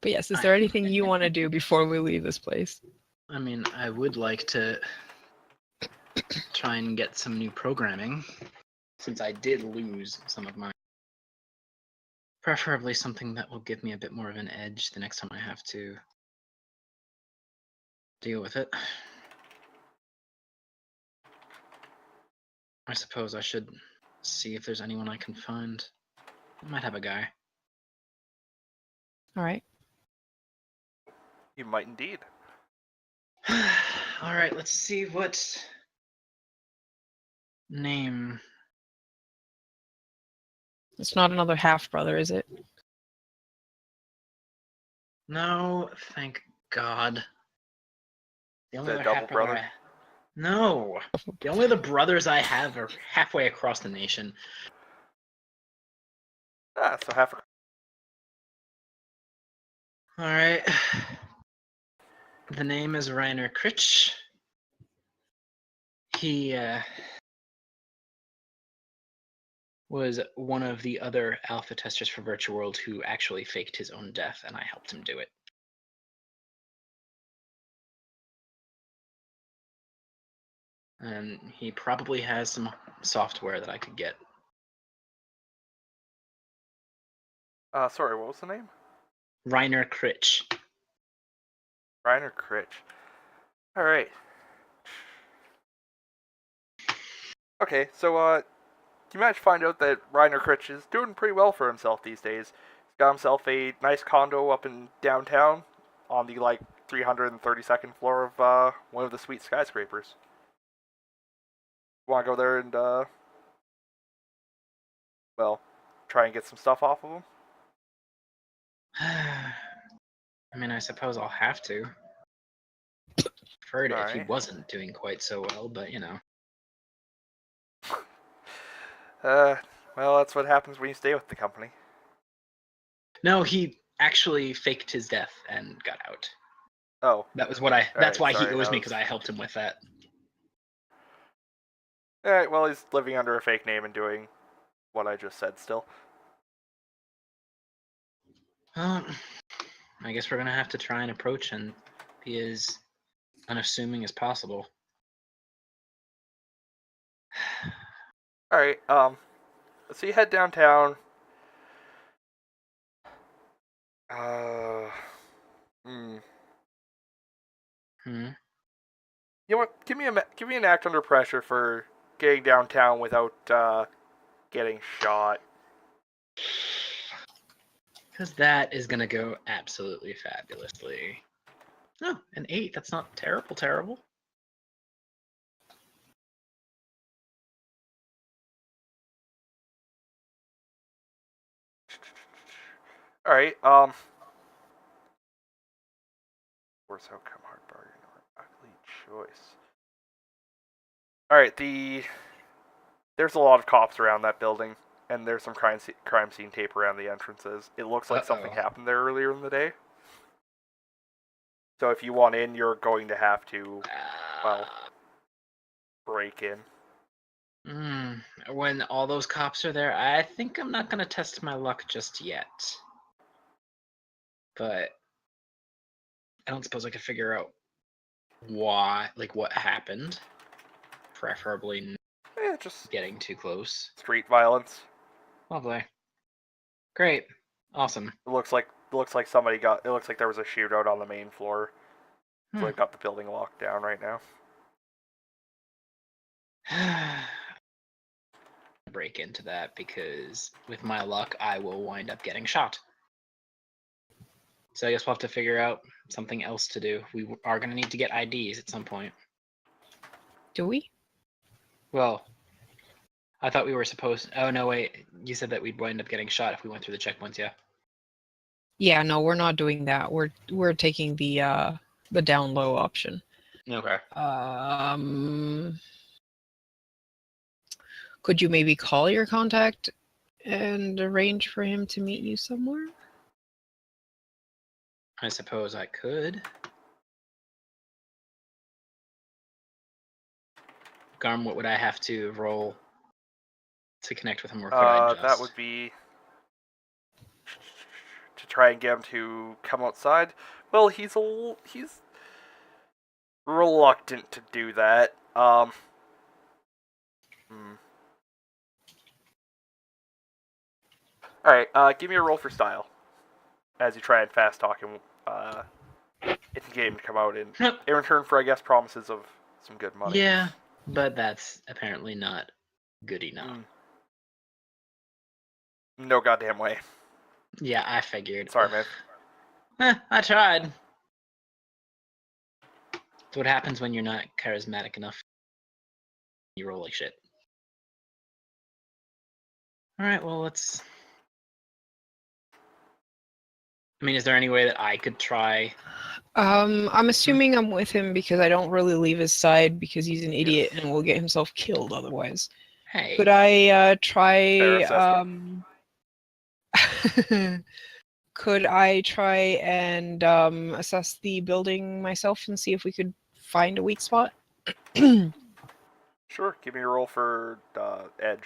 But yes, is there anything you want to do before we leave this place? I mean, I would like to try and get some new programming, since I did lose some of my Preferably something that will give me a bit more of an edge the next time I have to deal with it. I suppose I should see if there's anyone I can find. I might have a guy. All right. You might indeed. All right, let's see what name. It's not another half brother, is it? No, thank God. The only The other double half brother brother? No. The only other brothers I have are halfway across the nation. Ah, so half. All right. The name is Reiner Critch. He was one of the other alpha testers for Virtual World who actually faked his own death, and I helped him do it. And he probably has some software that I could get. Sorry, what was the name? Reiner Critch. Reiner Critch. Alright. Okay, so, you managed to find out that Reiner Critch is doing pretty well for himself these days. He's got himself a nice condo up in downtown on the, 332nd floor of, one of the sweet skyscrapers. Want to go there and, well, try and get some stuff off of him? I mean, I suppose I'll have to. Preferred it if he Alright. wasn't doing quite so well, but you know. Well, that's what happens when you stay with the company. No, he actually faked his death and got out. Oh. That was what I. That's Alright, why he sorry, owes that me, was- because I helped him with that. Alright, well, he's living under a fake name and doing what I just said still. I guess we're gonna have to try and approach and be as unassuming as possible. Alright, so you head downtown. Hmm. You know what? Give me an act under pressure for getting downtown without, getting shot. Because that is gonna go absolutely fabulously. Oh, an 8. That's not terrible. Alright, worst outcome, hard bargain, or ugly choice. Alright, there's a lot of cops around that building, and there's some crime scene tape around the entrances. It looks like something happened there earlier in the day. So if you want in, you're going to have to, well, break in. When all those cops are there, I think I'm not gonna test my luck just yet. But I don't suppose I could figure out why, what happened. Preferably Just getting too close. street violence. Lovely. Great. Awesome. It looks like somebody got. It looks like there was a shootout on the main floor. So they've got the building locked down right now. Break into that because with my luck, I will wind up getting shot. So I guess we'll have to figure out something else to do. We are going to need to get IDs at some point. Do we? Well, I thought we were supposed. Oh no, wait. You said that we'd wind up getting shot if we went through the checkpoints. Yeah. Yeah, no, we're not doing that. We're taking the down low option. Okay. Could you maybe call your contact and arrange for him to meet you somewhere? I suppose I could. Garm, what would I have to roll to connect with him, or could I just? That would be to try and get him to come outside. Well, he's reluctant to do that. All right, give me a roll for style as you try and fast talk him into game to come out in return for, I guess, promises of some good money. Yeah, but that's apparently not good enough. No goddamn way. Yeah, I figured. Sorry, man. I tried. That's what happens when you're not charismatic enough. You roll like shit. Alright, well, let's... I mean, is there any way that I could try? I'm assuming I'm with him because I don't really leave his side because he's an idiot Yes. and will get himself killed otherwise. Hey. Could I try Fair assessment. could I try and assess the building myself and see if we could find a weak spot? Sure, give me a roll for edge.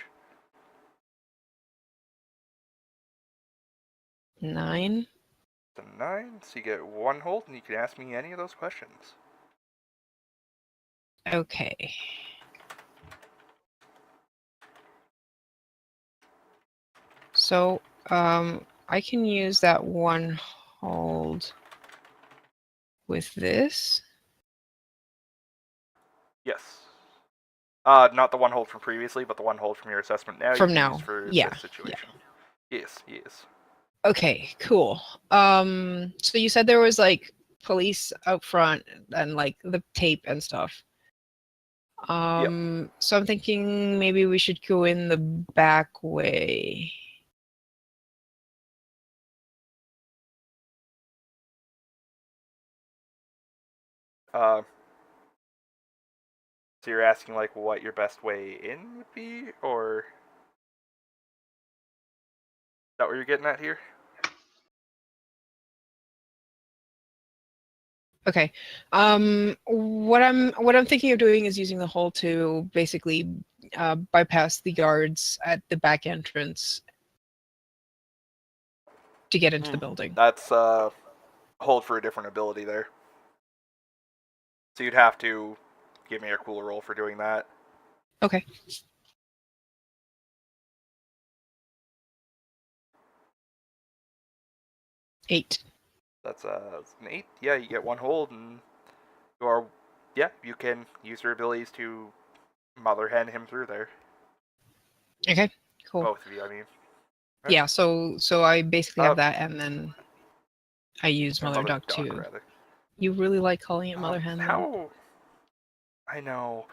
9. The 9, so you get 1 hold, and you can ask me any of those questions. Okay. So, I can use that 1 hold with this. Yes. Not the 1 hold from previously, but the 1 hold from your assessment now. From you can now, use for yeah, this situation. Yes, yes. Okay, cool. So you said there was like police out front and like the tape and stuff. So I'm thinking maybe we should go in the back way. So you're asking like what your best way in would be, or is that what you're getting at here? Okay. What I'm thinking of doing is using the hole to basically bypass the guards at the back entrance to get into the building. That's hold for a different ability there. So you'd have to give me a cool roll for doing that. Okay. Eight. That's an 8. Yeah, you get 1 hold, and you can use your abilities to mother hen him through there. Okay. Cool. Both of you, I mean. Right? Yeah. So I basically have that, and then I use Or Mother Duck Duck, too. rather. You really like calling it Mother Hen, though. How? I know.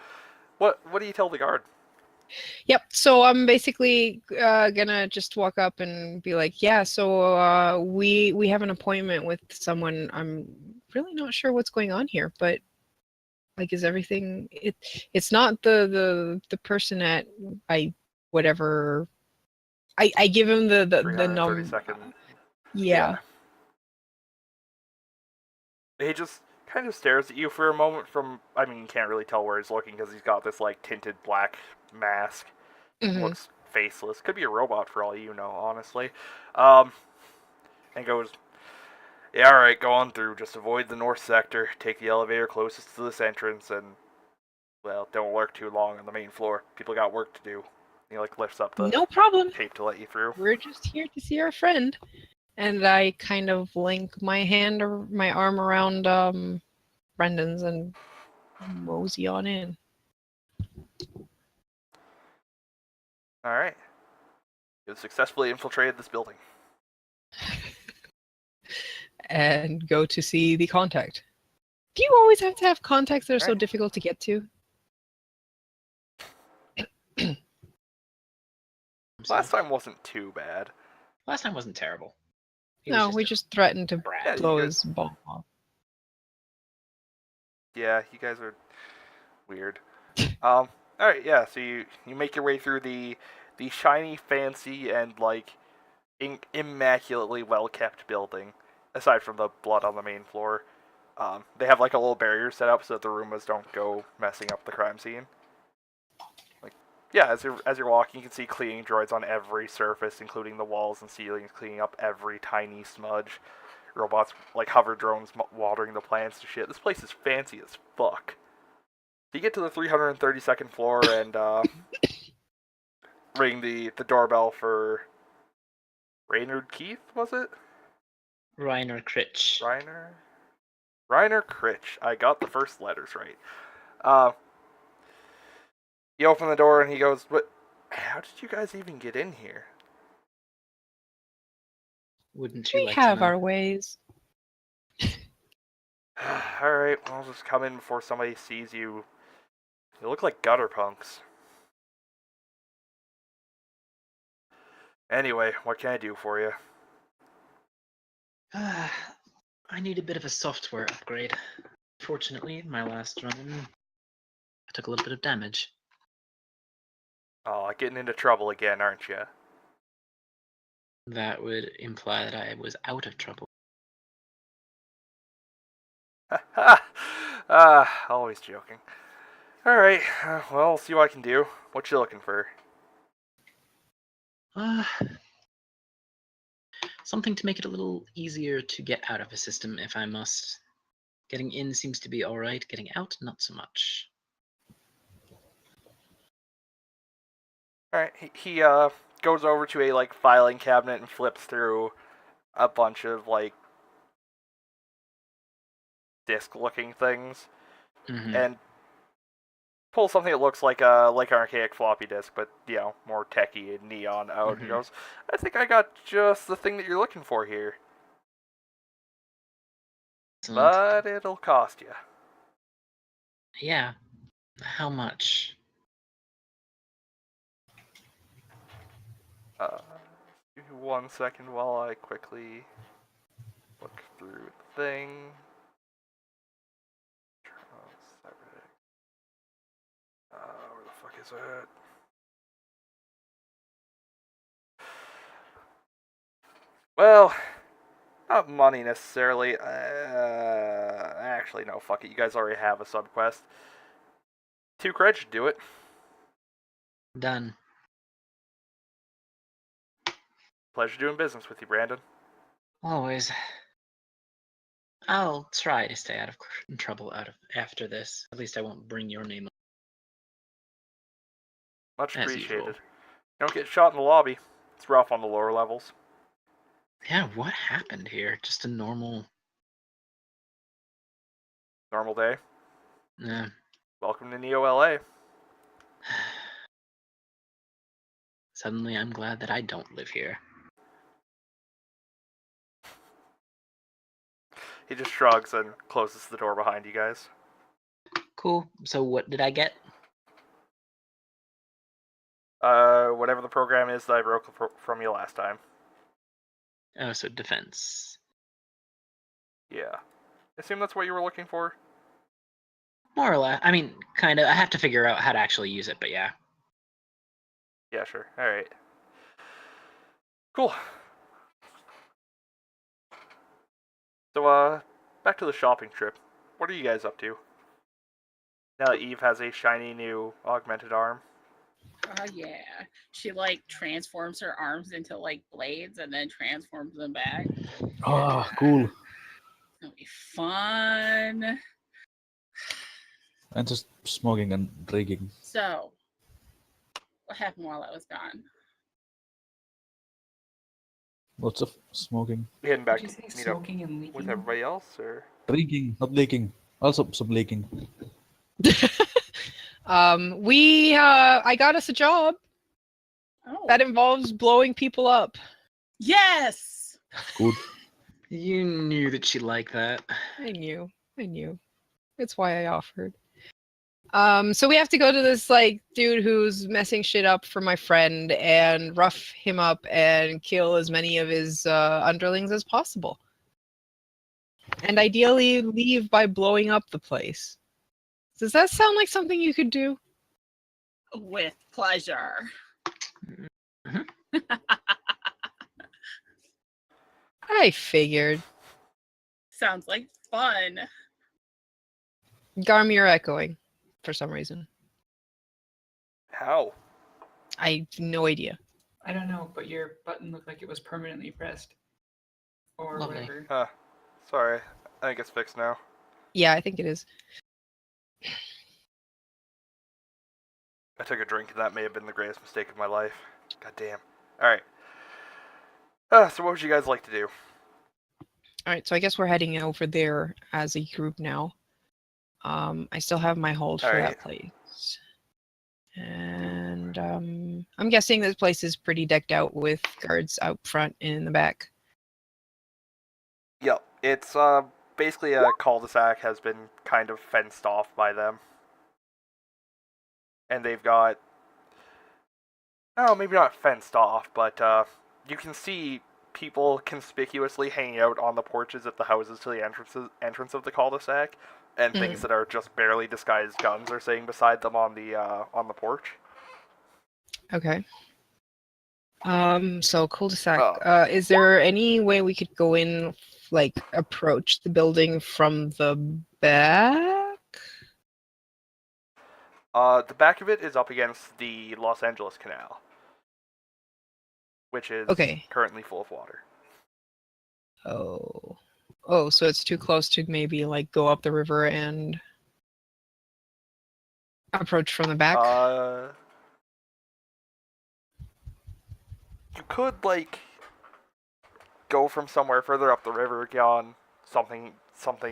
What do you tell the guard? Yep. So I'm basically gonna just walk up and be like, yeah. So we have an appointment with someone. I'm really not sure what's going on here, but like, is everything? It's not the person at whatever. I give him the number. 332nd. Yeah. He just kind of stares at you for a moment from, I mean, you can't really tell where he's looking because he's got this, like, tinted black mask. Mm-hmm. Looks faceless. Could be a robot for all you know, honestly. And goes, yeah, alright, go on through. Just avoid the north sector. Take the elevator closest to this entrance and, well, don't lurk too long on the main floor. People got work to do. He, like, lifts up the No problem. tape to let you through. We're just here to see our friend. And I kind of link my hand or my arm around Brendan's and mosey on in. Alright. You have successfully infiltrated this building. And go to see the contact. Do you always have to have contacts that are so Right. difficult to get to? Last time wasn't too bad. Last time wasn't terrible. He was No, just we a just threatened to brat. Yeah, blow you his bomb off. Yeah, you guys are weird. Alright, yeah, so you make your way through the shiny, fancy, and, like, immaculately well-kept building, aside from the blood on the main floor. They have, like, a little barrier set up so that the Roombas don't go messing up the crime scene. Like, yeah, as you're walking, you can see cleaning droids on every surface, including the walls and ceilings, cleaning up every tiny smudge. Robots, like hover drones, watering the plants and shit. This place is fancy as fuck. You get to the 332nd floor and ring the doorbell for Raynard Keith, was it? Reiner Critch. Reiner Critch. I got the first letters right. You open the door and he goes, "What? How did you guys even get in here?" Wouldn't you We like have to know? our ways. Alright, well, just come in before somebody sees you. You look like gutter punks. Anyway, what can I do for you? I need a bit of a software upgrade. Fortunately, my last run, I took a little bit of damage. Oh, getting into trouble again, aren't you? That would imply that I was out of trouble. Always joking. Alright, well, I'll see what I can do. What you looking for? Something to make it a little easier to get out of a system if I must. Getting in seems to be alright, getting out, not so much. Alright, he goes over to a, filing cabinet and flips through a bunch of, disc-looking things. Mm-hmm. And pulls something that looks like an archaic floppy disk, but, more techy and neon out, and goes, "I think I got just the thing that you're looking for here. Excellent. But it'll cost you." Yeah. How much? Give me 1 second while I quickly look through the thing. Where the fuck is it? Well, not money necessarily. Actually, no, fuck it. You guys already have a subquest. 2 cred should do it. Done. Pleasure doing business with you, Brandon. Always. I'll try to stay out of trouble after this. At least I won't bring your name up. Much As appreciated. usual. You don't get shot in the lobby. It's rough on the lower levels. Yeah, what happened here? Just a normal... Normal day. Yeah. Welcome to Neo LA. Suddenly I'm glad that I don't live here. He just shrugs and closes the door behind you guys. Cool. So what did I get? Whatever the program is that I broke from you last time. Oh, so defense. Yeah. I assume that's what you were looking for? More or less. I mean, kind of. I have to figure out how to actually use it, but yeah. Yeah, sure. Alright. Cool. So, back to the shopping trip. What are you guys up to? Now that Eve has a shiny new augmented arm. Oh yeah. She transforms her arms into blades and then transforms them back. Ah, cool. It's gonna be fun. And just smoking and drinking. So, what happened while I was gone? Lots of smoking. You heading back Did you to say meet up smoking and leaking? with everybody else, or? Drinking, not leaking. Also some leaking. I got us a job Oh, that involves blowing people up. yes. Good. You knew that she liked that. I knew. That's why I offered. So we have to go to this dude who's messing shit up for my friend and rough him up and kill as many of his underlings as possible. And ideally leave by blowing up the place. Does that sound like something you could do? With pleasure. I figured. Sounds like fun. Garm, you're echoing for some reason. How? I have no idea. I don't know, but your button looked like it was permanently pressed. Or Lovely. whatever. Huh. Sorry. I think it's fixed now. Yeah, I think it is. I took a drink and that may have been the greatest mistake of my life. God damn. Alright. So what would you guys like to do? All right, so I guess we're heading over there as a group now. I still have my hold for Alright. that place. And I'm guessing this place is pretty decked out with guards out front and in the back. Yep, it's basically a cul-de-sac has been kind of fenced off by them. And they've got, oh, maybe not fenced off, but you can see people conspicuously hanging out on the porches at the houses to the entrance of the cul-de-sac, and things that are just barely disguised guns are sitting beside them on the porch. Okay. So cul-de-sac. Oh. Is there any way we could go in, like, approach the building from the back? The back of it is up against the Los Angeles Canal, which is Okay. currently full of water. Oh, so it's too close to maybe like go up the river and approach from the back? You could, like, go from somewhere further up the river, get on something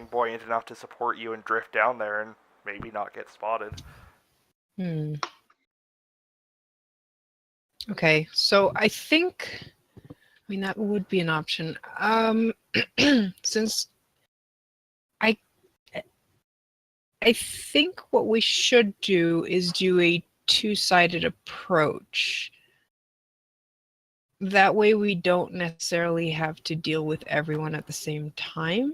buoyant enough to support you and drift down there and maybe not get spotted. Okay, so I mean, that would be an option. Since I think what we should do is do a two-sided approach. That way we don't necessarily have to deal with everyone at the same time.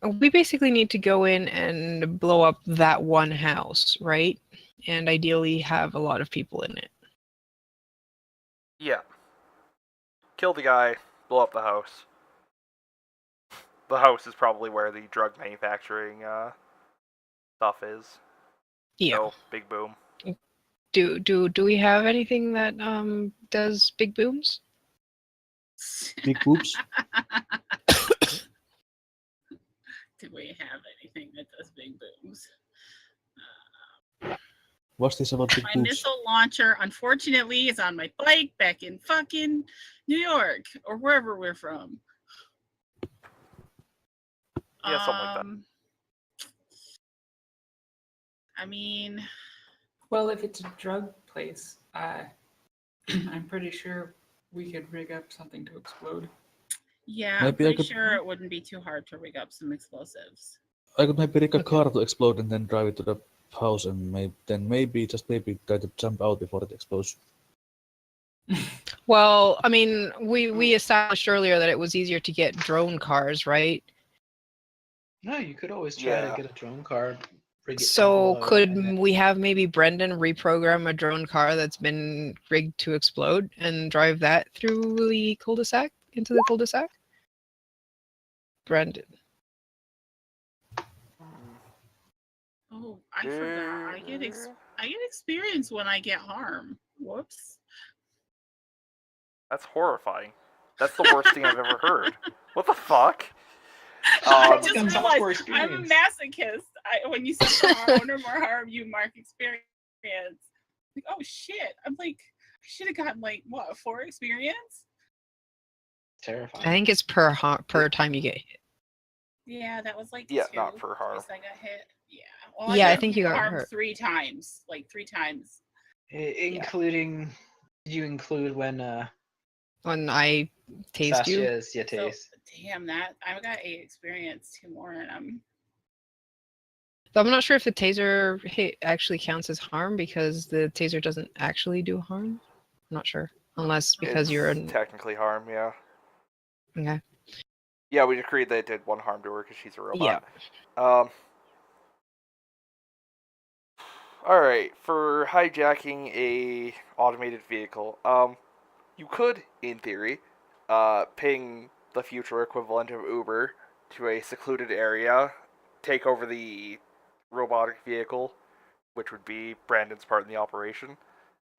We basically need to go in and blow up that one house, right? And ideally have a lot of people in it. Yeah. Kill the guy, blow up the house. The house is probably where the drug manufacturing stuff is. Yeah. So, big boom. Do we have anything that does big booms? Big boobs. Do we have anything that does big booms? What's this about big My boobs? missile launcher, unfortunately, is on my bike back in fucking New York or wherever we're from. Yeah, something like that. I mean, Well, if it's a drug place, I'm pretty sure we could rig up something to explode. yeah, Maybe I'm I pretty could- sure it wouldn't be too hard to rig up some explosives. I could maybe rig a Okay. car to explode and then drive it to the house and maybe try to jump out before it explodes. Well, I mean, we established earlier that it was easier to get drone cars, right? No, you could always try Yeah. to get a drone car. Rig it So down low, could and then- we have maybe Brendan reprogram a drone car that's been rigged to explode and drive that through the cul-de-sac into the cul-de-sac? Brendan. Oh, I forgot. I get experience when I get harm. Whoops. That's horrifying. That's the worst thing I've ever heard. What the fuck? I Um, just Comes up for realized I'm a experience. masochist. When you say for one or more harm, you mark experience. Like, oh shit! I'm like, I should have gotten like what 4 experience? Terrifying. I think it's per time you get hit. Yeah, that was like Yeah, 2. not for harm. Because I got hit. Yeah. Well, Yeah, I got think you got harmed hurt. 3 times. Like 3 times. Including, did you include when When I tased you. Sasha's So taste? damn that I got 8 experience, 2 more, and I'm. I'm not sure if the taser hit actually counts as harm because the taser doesn't actually do harm. I'm not sure. Unless because it's you're an technically harm, yeah. okay. Yeah, we agreed that it did 1 harm to her because she's a robot. Alright, for hijacking a automated vehicle, you could, in theory, ping the future equivalent of Uber to a secluded area, take over the robotic vehicle, which would be Brandon's part in the operation,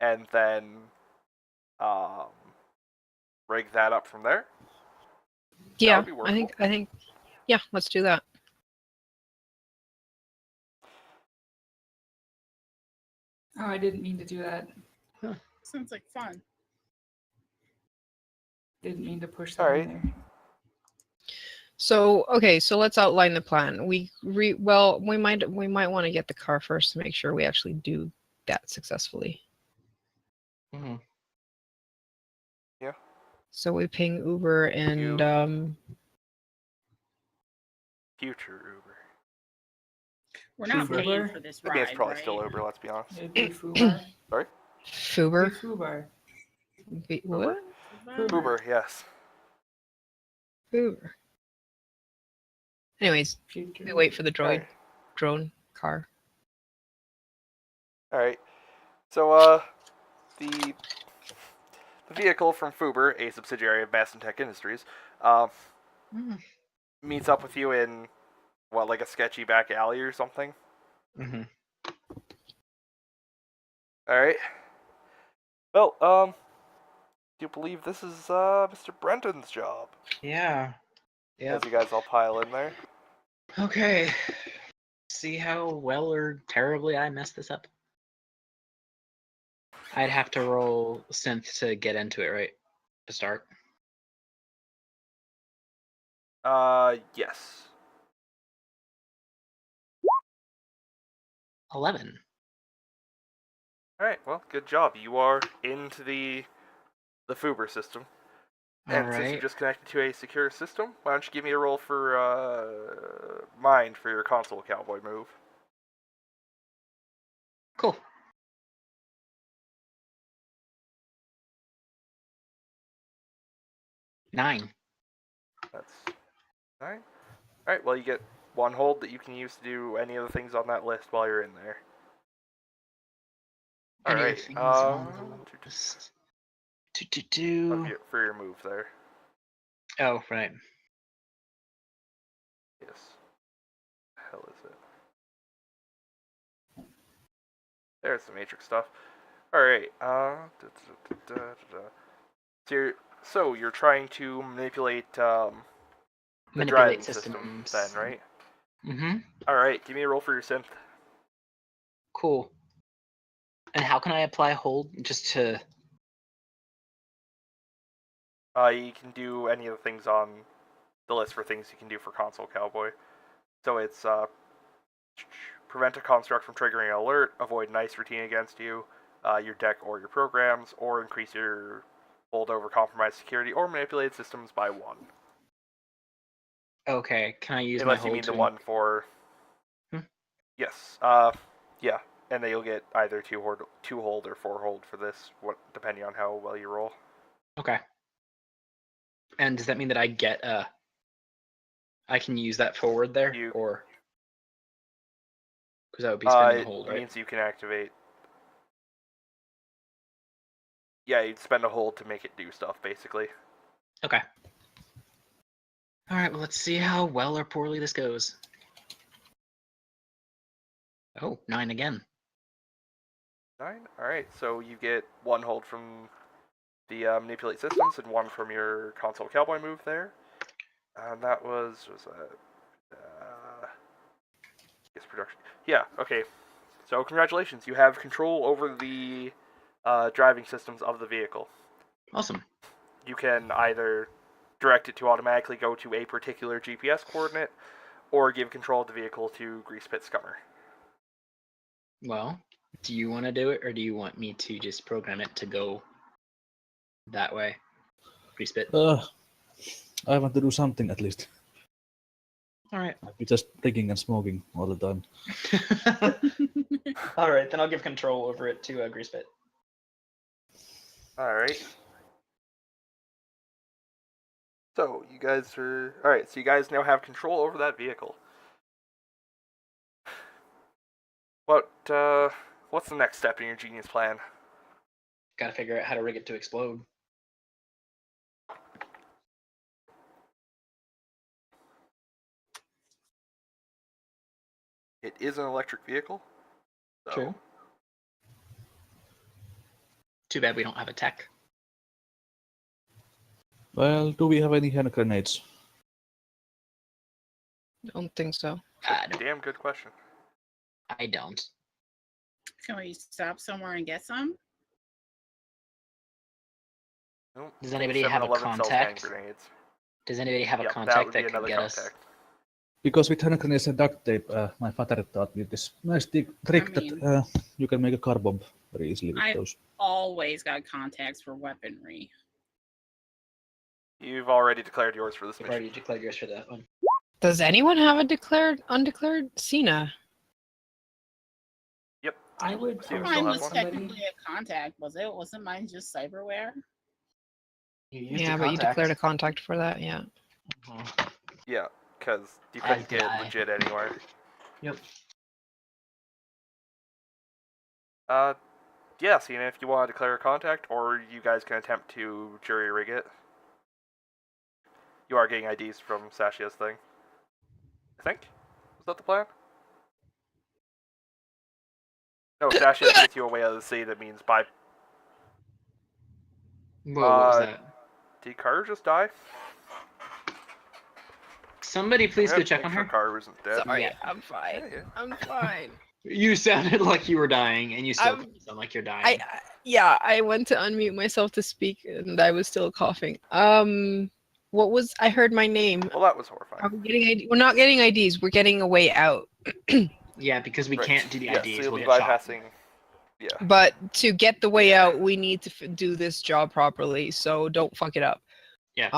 and then rig that up from there. Yeah, would be workable. I think yeah, let's do that. Oh, I didn't mean to do that. Sounds like fun. Didn't mean to push that Alright. in there. So okay, so let's outline the plan. We might want to get the car first to make sure we actually do that successfully. Mhm. So we ping Uber and You- Future Uber. We're not Fubar? paying for this I ride, mean, it's probably right? still Uber, let's be honest. It'd be Fubar. Fuber. It'd be Fubar. What? Uber, yes. Fuber. Anyways, Future. we wait for the Alright. drone car. Alright. So, the vehicle from Fuber, a subsidiary of Mass and Tech Industries, meets up with you in, what, like a sketchy back alley or something? Mhm. Alright. Well, do you believe this is, Mr. Brenton's job? Yeah. Yeah. As you guys all pile in there. Okay. See how well or terribly I messed this up. I'd have to roll synth to get into it, right? To start. Yes. 11. Alright, well, good job. You are into the Fuber system. And since you Alright. just connected to a secure system, why don't you give me a roll for, mind for your console cowboy move? Cool. Nine. That's 9. Alright, well, you get one hold that you can use to do any of the things on that list while you're in there. Any Alright, things on the list? for your move there. Oh, right. Yes. The hell is it? There's the matrix stuff. Alright, So you're trying to manipulate, the driving system then, right? Mm-hmm. Alright, give me a roll for your synth. Cool. And how can I apply hold just to... You can do any of the things on the list for things you can do for console cowboy. So it's, prevent a construct from triggering an alert, avoid an ice routine against you, your deck or your programs, or increase your hold over compromised security or manipulated systems by 1. Okay, can I use my Unless you hold mean the to... one for... Hmm? Yes. Yeah. And then you'll get either 2 hold or 4 hold for this, depending on how well you roll. Okay. And does that mean that I get I can use that forward there, or because that would be spending a hold, It right? means you can activate. Yeah, you'd spend a hold to make it do stuff, basically. Okay. All right. Well, let's see how well or poorly this goes. Oh, 9 again. 9. All right. So you get 1 hold from the manipulate systems and 1 from your console cowboy move there. And that was guess production. Yeah. Okay. So congratulations, you have control over the driving systems of the vehicle. Awesome. You can either direct it to automatically go to a particular GPS coordinate, or give control of the vehicle to Grease Pit Scummer. Well, do you want to do it, or do you want me to just program it to go that way? Respit. I want to do something at least. All right. I'd be just drinking and smoking all the time. All right, then I'll give control over it to Grease Pit. All right. So you guys are all right. So you guys now have control over that vehicle. What's the next step in your genius plan? Got to figure out how to rig it to explode. It is an electric vehicle. So. True. Too bad we don't have a tech. Well, do we have any hand grenades? Don't think so. No, Damn good question. I don't. Can we stop somewhere and get some? Nope, Does I think anybody have a 7-Eleven sells hand contact? grenades. Does anybody have a Yep, that contact would that be could another get us? contact. Because with hand grenades and duct tape, my father taught me this nice trick mean- that you can make a car bomb very easily with I- those. Always got contacts for weaponry. You've already declared yours for this You've mission. already declared yours for that one. Does anyone have a undeclared? Cena. Yep. I would See if post still Mine have was one? technically a contact, was it? Wasn't mine just cyberware? You used Yeah, a but you declared a contact. contact for that. Yeah. Mhm. Yeah, because you I couldn't get die. legit anywhere. Yep. Yeah, Cena, if you want to declare a contact, or you guys can attempt to jury rig it. You are getting IDs from Sashia's thing. I think? Was that the plan? No, Sasha gets you away out of the city, that means bye. Whoa, what was that? Did Carter just die? Somebody please I'm go gonna check make on sure her. Carter isn't dead. Sorry, Yeah. I'm fine. Yeah, yeah. I'm fine. You sounded like you were dying, and you still I'm- sound like you're dying. Yeah, I went to unmute myself to speak, and I was still coughing. What was? I heard my name. Well, that was Are horrifying. we getting ID? We're not getting IDs. We're getting a way out. Yeah, because we Right. can't do the Yeah, IDs. so you'll we'll be get shot. bypassing. Yeah. But to get the way out, we need to do this job properly. So don't fuck it up. Yeah.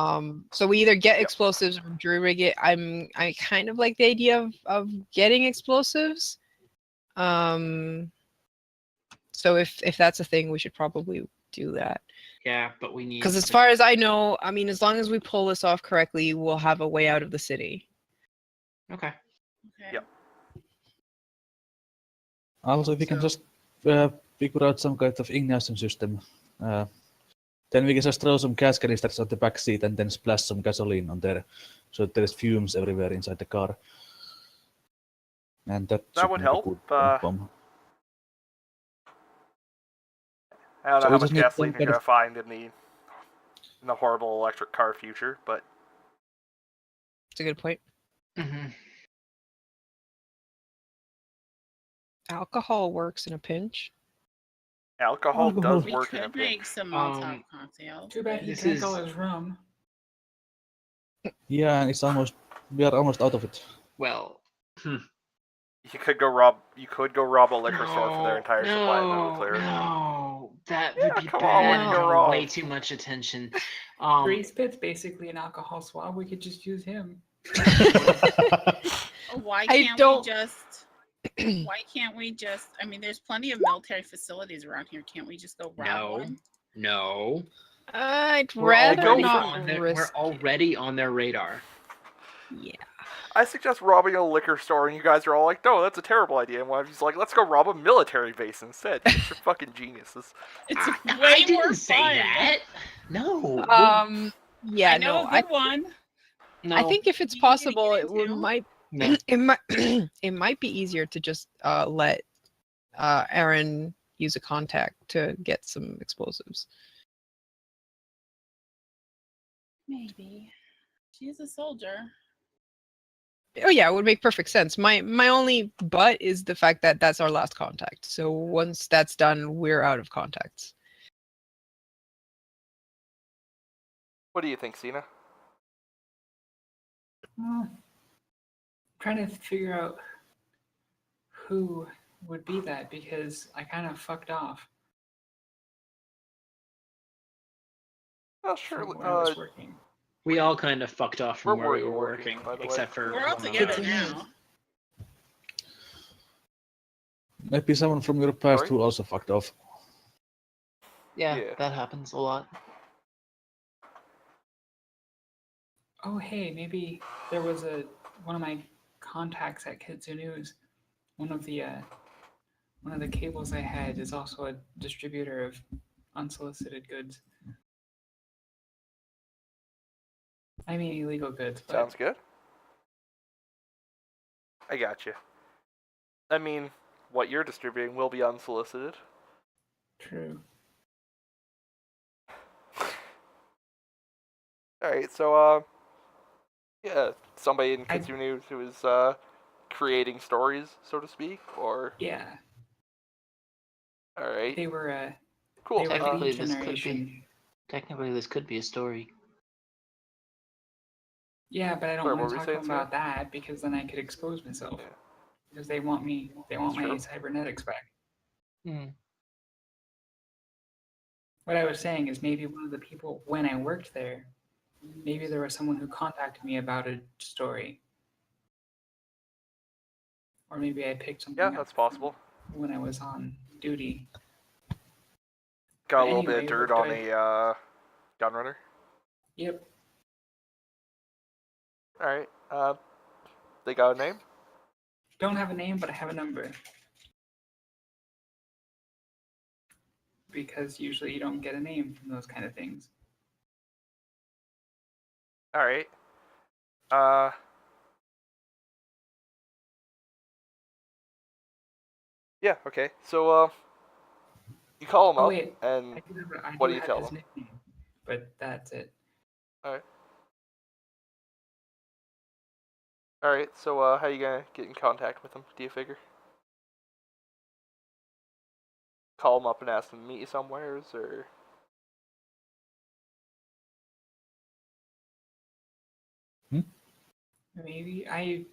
So we either get Yep. explosives or jury rig it. I kind of like the idea of getting explosives. So if that's a thing, we should probably do that. Yeah, but we need. Because as far as I know, I mean, as long as we pull this off correctly, we'll have a way out of the city. Okay. Okay. Yep. Also, if we can So- just figure out some kind of ignition system, then we can just throw some gas canisters on the back seat and then splash some gasoline on there, so there's fumes everywhere inside the car. And that should would make a help, good bomb. I don't So know we how just much need gasoline some you're kind gonna of- find in the horrible electric car future, but It's a good point. Mm-hmm. Alcohol works in a pinch. alcohol Alcohol. does We work in a could make pinch. some Molotov cocktails. Too bad he This drank is- all his rum. Yeah, and we are almost out of it. Well. You could go rob a liquor store for their entire supply and that would clear it. No, that Yeah, would be come bad on, what and do you draw wrong? way too much attention. Grease Pit's basically an alcohol swab. We could just use him. Why I can't don't- we just? Why can't we just? I mean, there's plenty of military facilities around here. Can't we just go rob No. one? No, I'd we're rather go already for- not on their, risk we're already on their radar. Yeah. I suggest robbing a liquor store, and you guys are all like, "No, that's a terrible idea." And one of you's like, "Let's go rob a military base instead." You're fucking geniuses. It's I way didn't more say fun. that. No. Yeah, I know no. a good one. no. I think if it's You gonna possible, get it would, into? might no. it might be easier to just let Aaron use a contact to get some explosives. Maybe. She's a soldier. Oh yeah, it would make perfect sense. My only but is the fact that that's our last contact. So once that's done, we're out of contacts. What do you think, Cena? Trying to figure out who would be that because I kind of fucked off Oh, from sure. where I was working. We all kind of fucked off from Where where were we you were working, working, by the way? except for We're all one of together us. now. Maybe someone from your past Sorry? who also fucked off. Yeah, Yeah. that happens a lot. Oh, hey, maybe there was one of my contacts at Kitsu News. One of the cables I had is also a distributor of unsolicited goods. I mean illegal goods, but Sounds good. I got you. I mean, what you're distributing will be unsolicited. true. Alright, so, yeah, somebody in I- Kitsu News who is, creating stories, so to speak, or... Yeah. All right. They were Cool. they were Technically, lead this could be- generation. Technically, this could be a story. Yeah, but I don't Sorry, want what to were you talk to saying, them about that because then I could expose myself. Yeah. Because they want me. They want That's my true. cybernetics back. Hmm. What I was saying is maybe one of the people when I worked there, maybe there was someone who contacted me about a story. Or maybe I picked something Yeah, up that's possible. when I was on duty. Got But a little bit anyway, of dirt what on do a gunrunner. Yep. All right. They got a name? Don't have a name, but I have a number. Because usually you don't get a name from those kind of things. All right. Yeah. Okay. So you call them Oh up, wait, and I what do do you have tell his them? nickname, but that's it. All right. All right. So how you gonna get in contact with them? Do you figure? Call them up and ask them to meet you somewheres, or? Maybe I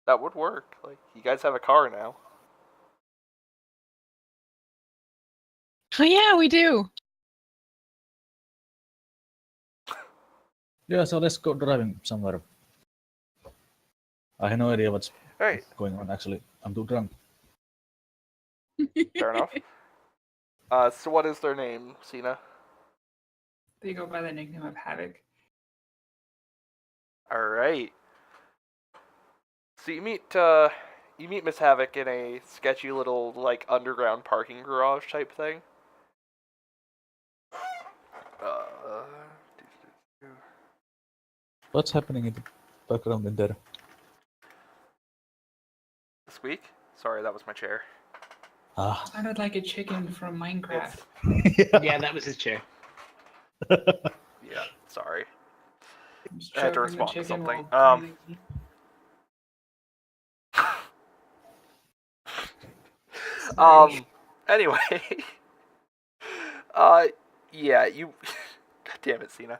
That would work. Like, you guys have a car now. Oh yeah, we do. Yeah, so let's go driving somewhere. I have no idea what's All right. going on actually. I'm too drunk. Fair enough. So what is their name, Cena? they go by the nickname of Havoc. All right. So you meet Miss Havoc in a sketchy little like underground parking garage type thing. Uh, What's happening in the background in there? this week? Sorry, that was my chair. Ah. Sounded like a chicken from Minecraft. Yeah, that was his chair. Yeah, sorry. Just I had to choking the respond to chicken something. while breathing. Sorry. Anyway. Yeah, you. God damn it, Cena.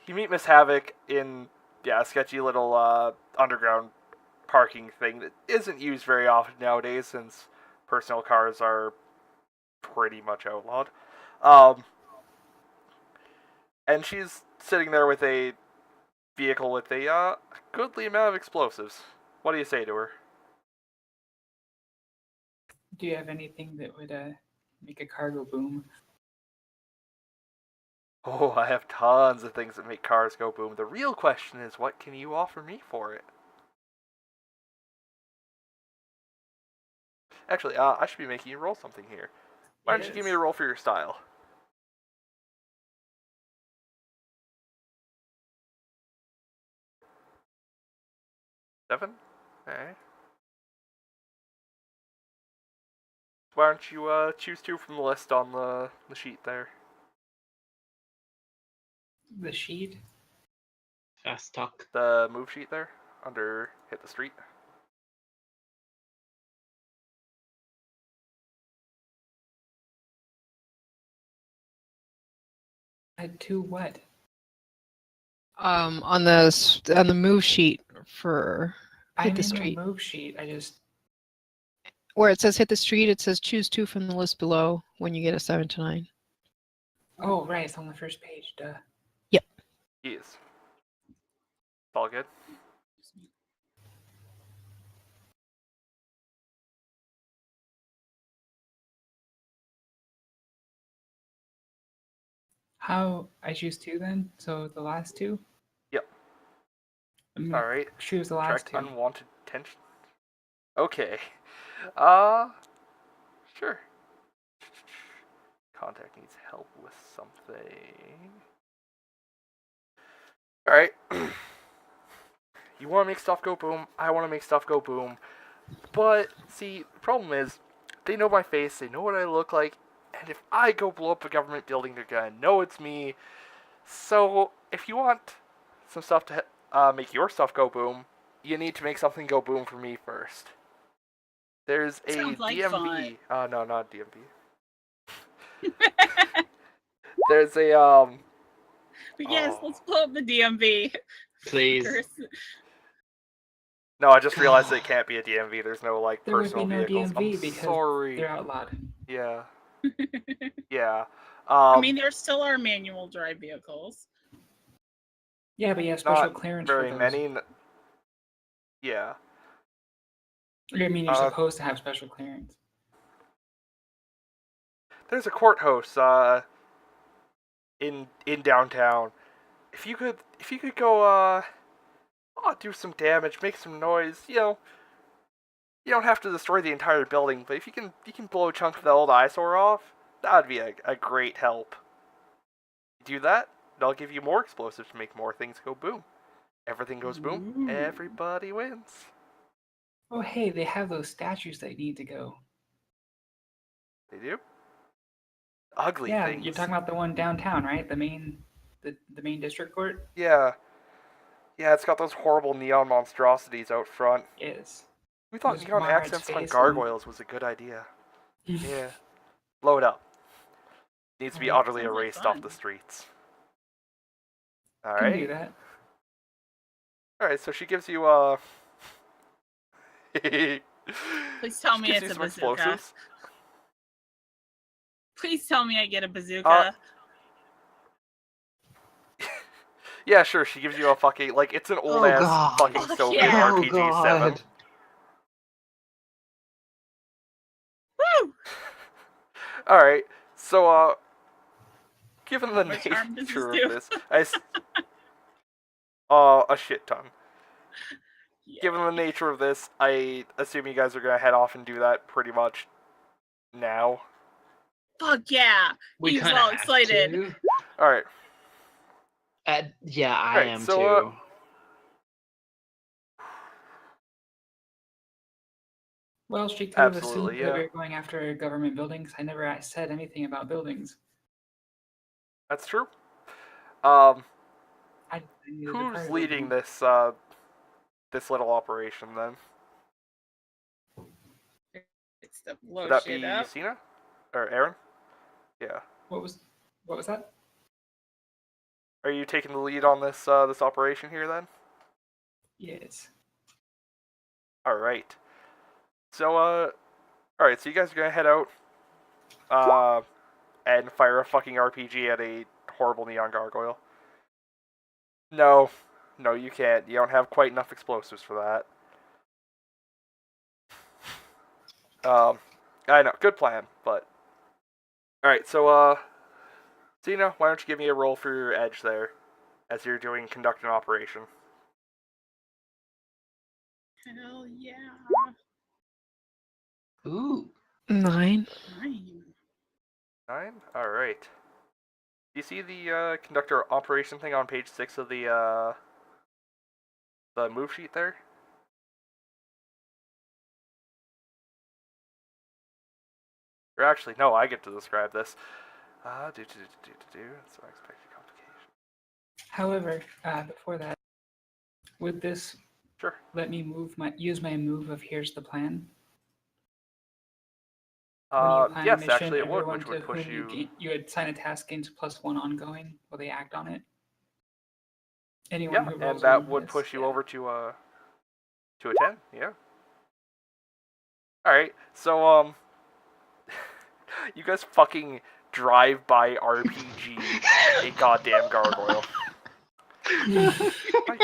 You meet Miss Havoc in, a sketchy little, underground parking thing that isn't used very often nowadays since personal cars are pretty much outlawed. And she's sitting there with a vehicle with a, goodly amount of explosives. What do you say to her? Do you have anything that would make a car go boom? Oh, I have tons of things that make cars go boom. The real question is, what can you offer me for it? Actually, I should be making you roll something here. Why don't you give me a roll for your style? Seven? Alright. Why don't you choose two from the list on the sheet there? The sheet? Fast talk. The move sheet there? Under hit the street? To what? On the move sheet for hit I'm the in street. the move sheet. I just Where it says hit the street, it says choose two from the list below when you get a 7 to 9. Oh right, it's on the first page, duh. He is. All good? How I choose two then? So the last two? Yep. I'm gonna Alright. choose the last Attract two. unwanted tension. Okay. Sure. Contact needs help with something. Alright. You want to make stuff go boom, I want to make stuff go boom. But, see, the problem is, they know my face, they know what I look like, and if I go blow up a government building, they're gonna know it's me. So, if you want some stuff to make your stuff go boom, you need to make something go boom for me first. There's a Sounds like DMV. fun. No, not DMV. There's a But yes, Oh. let's blow up the DMV. Please. No, I just realized it can't be a DMV. There's no like There would personal be no vehicles. DMV I'm because sorry. they're outlawed. Yeah. Yeah. I mean, there still are manual drive vehicles. Yeah, but you have special not clearance very for those. many. Yeah. I mean, you're supposed to have special clearance. There's a courthouse in downtown. If you could go do some damage, make some noise, you know, you don't have to destroy the entire building, but if you can blow a chunk of the old eyesore off, that'd be a great help. You do that, they'll give you more explosives to make more things go boom. Everything goes boom, Ooh. everybody wins. Oh, hey, they have those statues that need to go. They do? Ugly Yeah, things. you're talking about the one downtown, right? The main district court? Yeah. Yeah, it's got those horrible neon monstrosities out front. Yes. We thought There's neon Marad's accents on face gargoyles was a good idea. Yeah. Blow it up. Needs to be Alright, utterly sounds like erased off fun. the streets. Can do Alright. that. Alright, so she gives you Please tell She me gives it's you a some bazooka. explosives. Please tell me I get a bazooka. Yeah, sure, she gives you a fucking, like, it's an Oh, old-ass God. fucking Oh, Soviet yeah. Oh, RPG-7. God. Woo! Alright, so, given the much harm does nature this of do? this, a shit ton. Yeah. Given the nature of this, I assume you guys are gonna head off and do that pretty much now. Fuck yeah! We He's kinda all have excited. to. Alright, Yeah, I Right, am so, too. Well, she could have Absolutely, assumed that we yeah. were going after government buildings. I never said anything about buildings. That's true. I needed a Who's private leading building. this little operation then? It's to blow Would that shit be up. Cena? Or Aaron? Yeah. What was that? Are you taking the lead on this this operation here then? Yes. Alright. So, alright, so you guys are gonna head out, and fire a fucking RPG at a horrible neon gargoyle. No, you can't. You don't have quite enough explosives for that. I know, good plan, but... Alright, so, Zena, why don't you give me a roll for your edge there, as you're conduct an operation. Hell yeah. Ooh. 9. 9. 9? Alright. You see the conductor operation thing on page 6 of the move sheet there? Or actually, no, I get to describe this. So unexpected complication. However, before that, would this Sure. let me use my move of here's the plan? When you plan a Yes, mission, actually it would, everyone which would to push whom you... you assign a task gains +1 ongoing. Will they act on it? Anyone Yeah, who and rolls that one, would yes, push you yeah. over to a 10, yeah. Alright, so, you guys fucking drive-by RPG a goddamn gargoyle.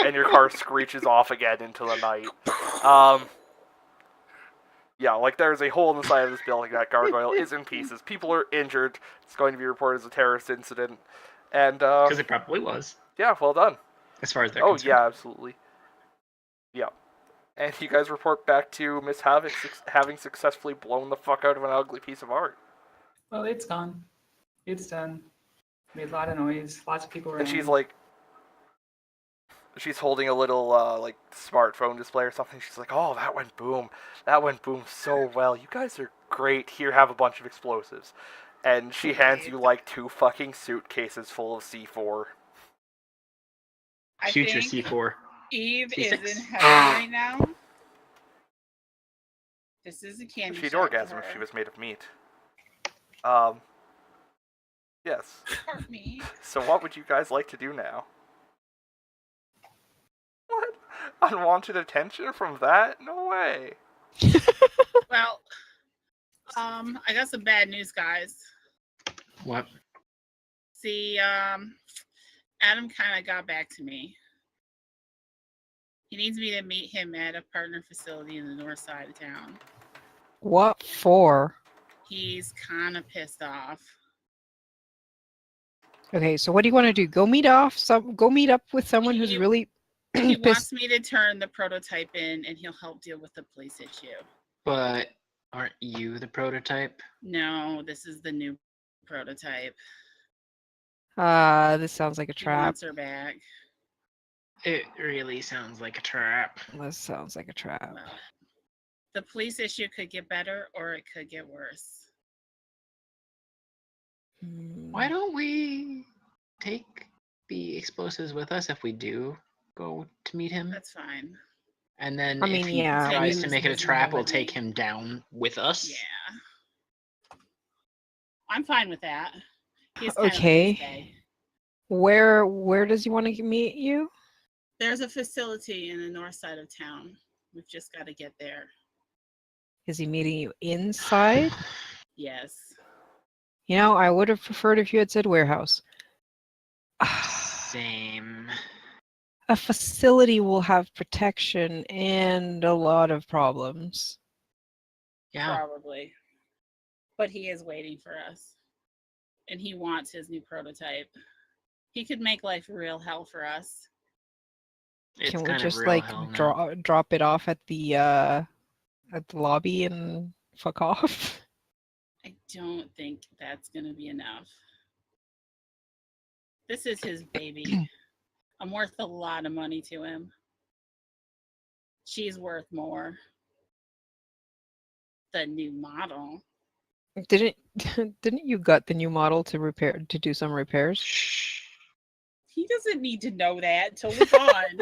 And your car screeches off again into the night. Yeah, like there's a hole in the side of this building. That gargoyle is in pieces. People are injured. It's going to be reported as a terrorist incident. And, Because it probably was, yeah, well done. as far as they're Oh, concerned. yeah, absolutely. Yeah. And you guys report back to Miss Havoc having successfully blown the fuck out of an ugly piece of art. Well, it's gone. It's done. Made a lot of noise. Lots of people ran. And she's like... She's holding a little, like, smartphone display or something. She's like, oh, that went boom. That went boom so well. You guys are great. Here, have a bunch of explosives. And she hands you, like, 2 fucking suitcases full of C4. I Future think C4. Eve T6. is in heaven right now. This is a candy She'd shop orgasm for if she her. was made of meat. Yes. Part me. So what would you guys like to do now? What? Unwanted attention from that? No way. Well, I got some bad news, guys. What? See, Adam kind of got back to me. He needs me to meet him at a partner facility in the north side of town. What for? He's kind of pissed off. Okay, so what do you want to do? Go meet up with someone who's He- really He pissed. wants me to turn the prototype in, and he'll help deal with the police issue. But aren't you the prototype? No, this is the new prototype. This sounds like a He trap. wants her back. It really sounds like a trap. This sounds like a trap. Well, the police issue could get better, or it could get worse. Why don't we take the explosives with us if we do go to meet him? That's fine. And then I if mean, he yeah, tries we- to make it a Use trap, them we'll with take me. him down with us. Yeah. I'm fine with that. He's kind of Okay. a douchebag. Where does he want to meet you? There's a facility in the north side of town. We've just got to get there. Is he meeting you inside? Yes. You know, I would have preferred if you had said warehouse. Same. A facility will have protection and a lot of problems. Yeah. Probably. But he is waiting for us. And he wants his new prototype. He could make life real hell for us. It's Can we kind just of real like hell now. drop it off at the lobby and fuck off? I don't think that's going to be enough. This is his baby. I'm worth a lot of money to him. She's worth more. The new model. Didn't you got the new model to do some repairs? Shh. He doesn't need to know that until we're gone.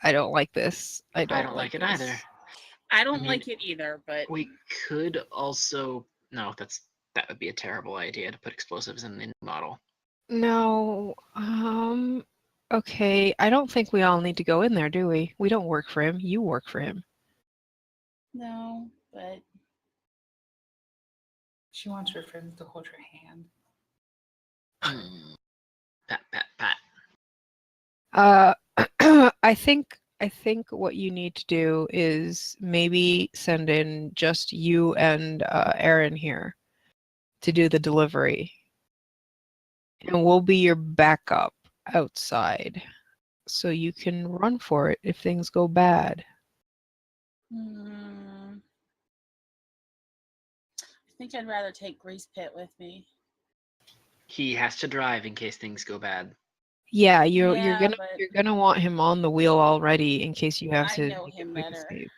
I don't like this. I I don't, don't like it this. either. I don't mean, like it either, but We could also that would be a terrible idea to put explosives in the model. No. Okay. I don't think we all need to go in there, do we? We don't work for him. You work for him. no, but She wants her friends to hold her hand. Pat, pat, pat. I think what you need to do is maybe send in just you and Aaron here to do the delivery. And we'll be your backup outside. So you can run for it if things go bad. I think I'd rather take Grease Pit with me. He has to drive in case things go bad. Yeah, you're Yeah, gonna but- you're gonna want him on the wheel already in case you have I to know make a him quick better. escape.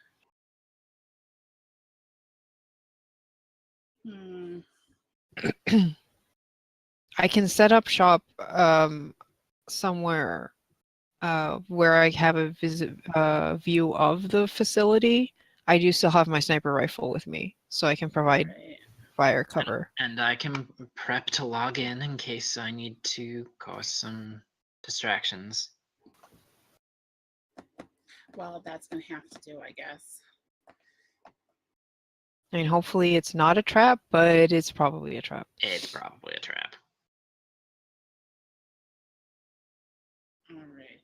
I can set up shop somewhere where I have a view of the facility. I do still have my sniper rifle with me, so I can provide Right. fire cover. And I can prep to log in case I need to cause some distractions. Well, that's gonna have to do, I guess. I mean, hopefully it's not a trap, but it's probably a trap. It's probably a trap. All right.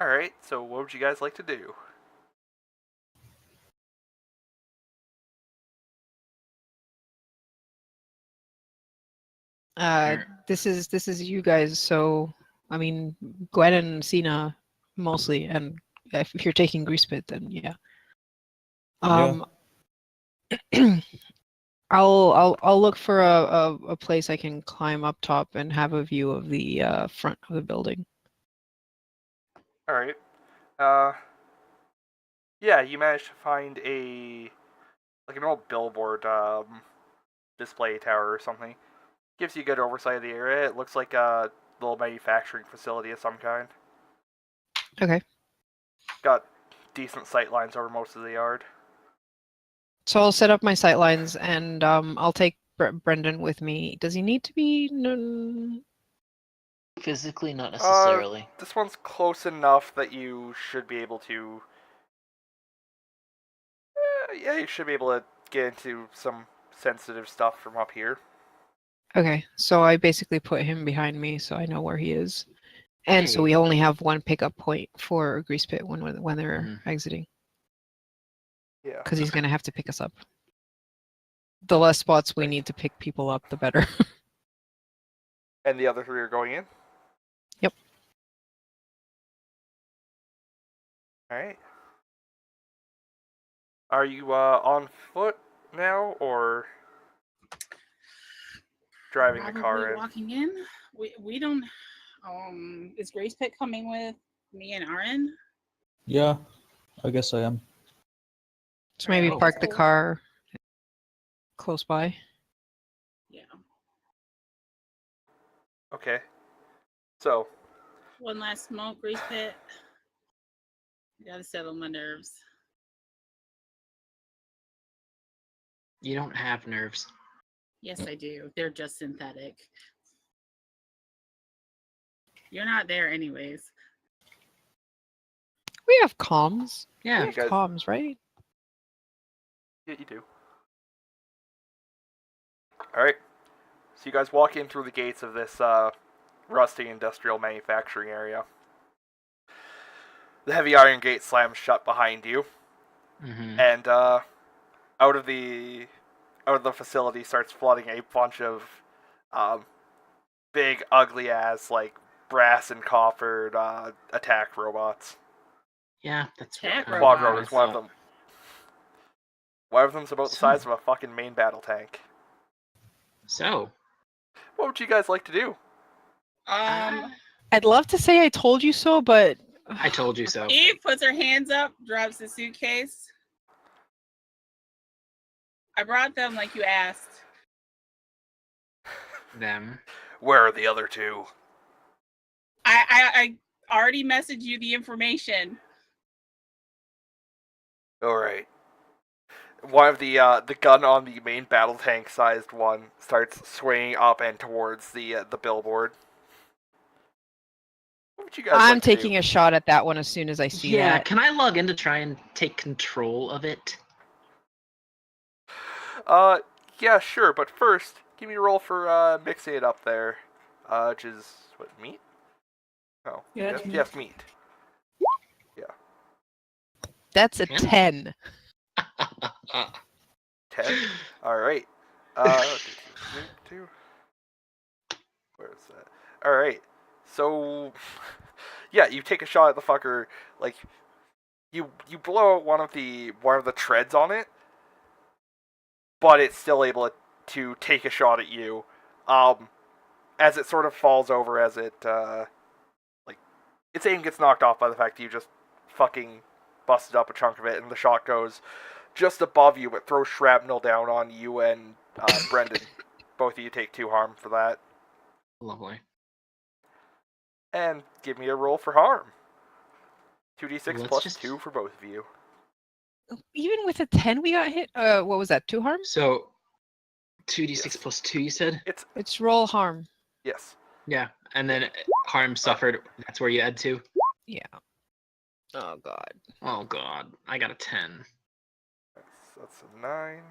Alright, so what would you guys like to do? This is you guys, so I mean Gwen and Cena mostly, and if you're taking Grease Pit, then yeah. I'll look for a place I can climb up top and have a view of the front of the building. Alright. Yeah, you managed to find an old billboard display tower or something. Gives you good oversight of the area. It looks like a little manufacturing facility of some kind. Okay. Got decent sight lines over most of the yard. So I'll set up my sight lines and I'll take Brendan with me. Does he need to be? Physically, not necessarily. This one's close enough that you should be able to. Yeah, you should be able to get into some sensitive stuff from up here. Okay, so I basically put him behind me so I know where he is. And so Hey. we only have one pickup point for Grease Pit when they're Mhm. exiting. Yeah. Because he's going to have to pick us up. The less spots we need to pick people up, the better. And the other three are going in? Yep. Alright. Are you on foot now, or driving the Probably car in? walking in. We don't. Is Grace Pit coming with me and Aaron? Yeah, I guess I am. So maybe Oh. park the car close by. Yeah. Okay. So, One last smoke, Grace Pit. Gotta settle my nerves. You don't have nerves. Yes, I do. They're just synthetic. You're not there anyways. We have comms. Yeah. We You have guys- comms, right? yeah, you do. Alright. So you guys walk in through the gates of this rusty industrial manufacturing area. The heavy iron gate slams shut behind you, Mm-hmm. and out of the facility starts flooding a bunch of big, ugly ass, like, brass and coppered attack robots. Yeah, that's Attack what Quad robots. rotors, one of them. One of them's about the size of a fucking main battle tank. So, What would you guys like to do? I'd love to say I told you so, but I told you so. Eve puts her hands up, drops the suitcase. I brought them like you asked. Them. Where are the other two? I already messaged you the information. Alright. One of the gun on the main battle tank sized one starts swinging up and towards the billboard. What would you guys I'm like to do? taking a shot at that one as soon as I see Yeah, that. can I log in to try and take control of it? Yeah, sure, but first, give me a roll for mixing it up there. Which is, what, meat? Oh, Yeah, that's yes, meat. That's a Yeah. 10. 10? Alright. Two. Where's that? Alright. So, yeah, you take a shot at the fucker, like, you blow out one of the treads on it, but it's still able to take a shot at you. As it sort of falls over, as it, like, its aim gets knocked off by the fact that you just fucking busted up a chunk of it, and the shot goes just above you, but throws shrapnel down on you and Brendan. Both of you take 2 harm for that. Lovely. And give me a roll for harm. 2d6 Let's plus just- 2 for both of you. Even with a 10, we got hit. What was that? 2 harm? So, 2d6 Yes. plus 2, you said? It's roll harm. Yes. Yeah. And then harm suffered, that's where you add 2? Yeah. Oh god. Oh, God. I got a 10. That's a 9.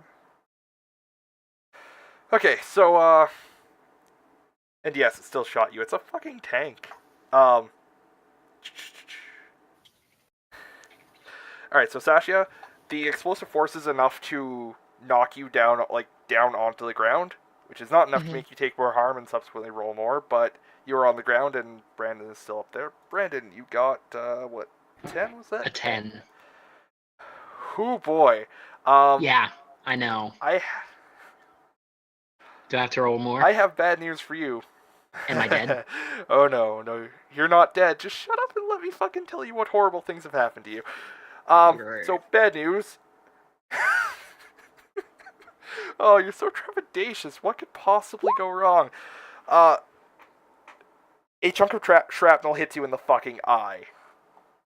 Okay, so, and yes, it still shot you. It's a fucking tank. Alright, so Sasha, the explosive force is enough to knock you down, like, down onto the ground, which is not enough to Mhm. make you take more harm and subsequently roll more, but you are on the ground and Brandon is still up there. Brandon, you got, what, 10 was that? A 10. Oh boy. Yeah, I know. Do I have to roll more? I have bad news for you. Am I dead? Oh no, you're not dead. Just shut up and let me fucking tell you what horrible things have happened to you. Right. So bad news. Oh, you're so trepidatious. What could possibly go wrong? A chunk of shrapnel hits you in the fucking eye.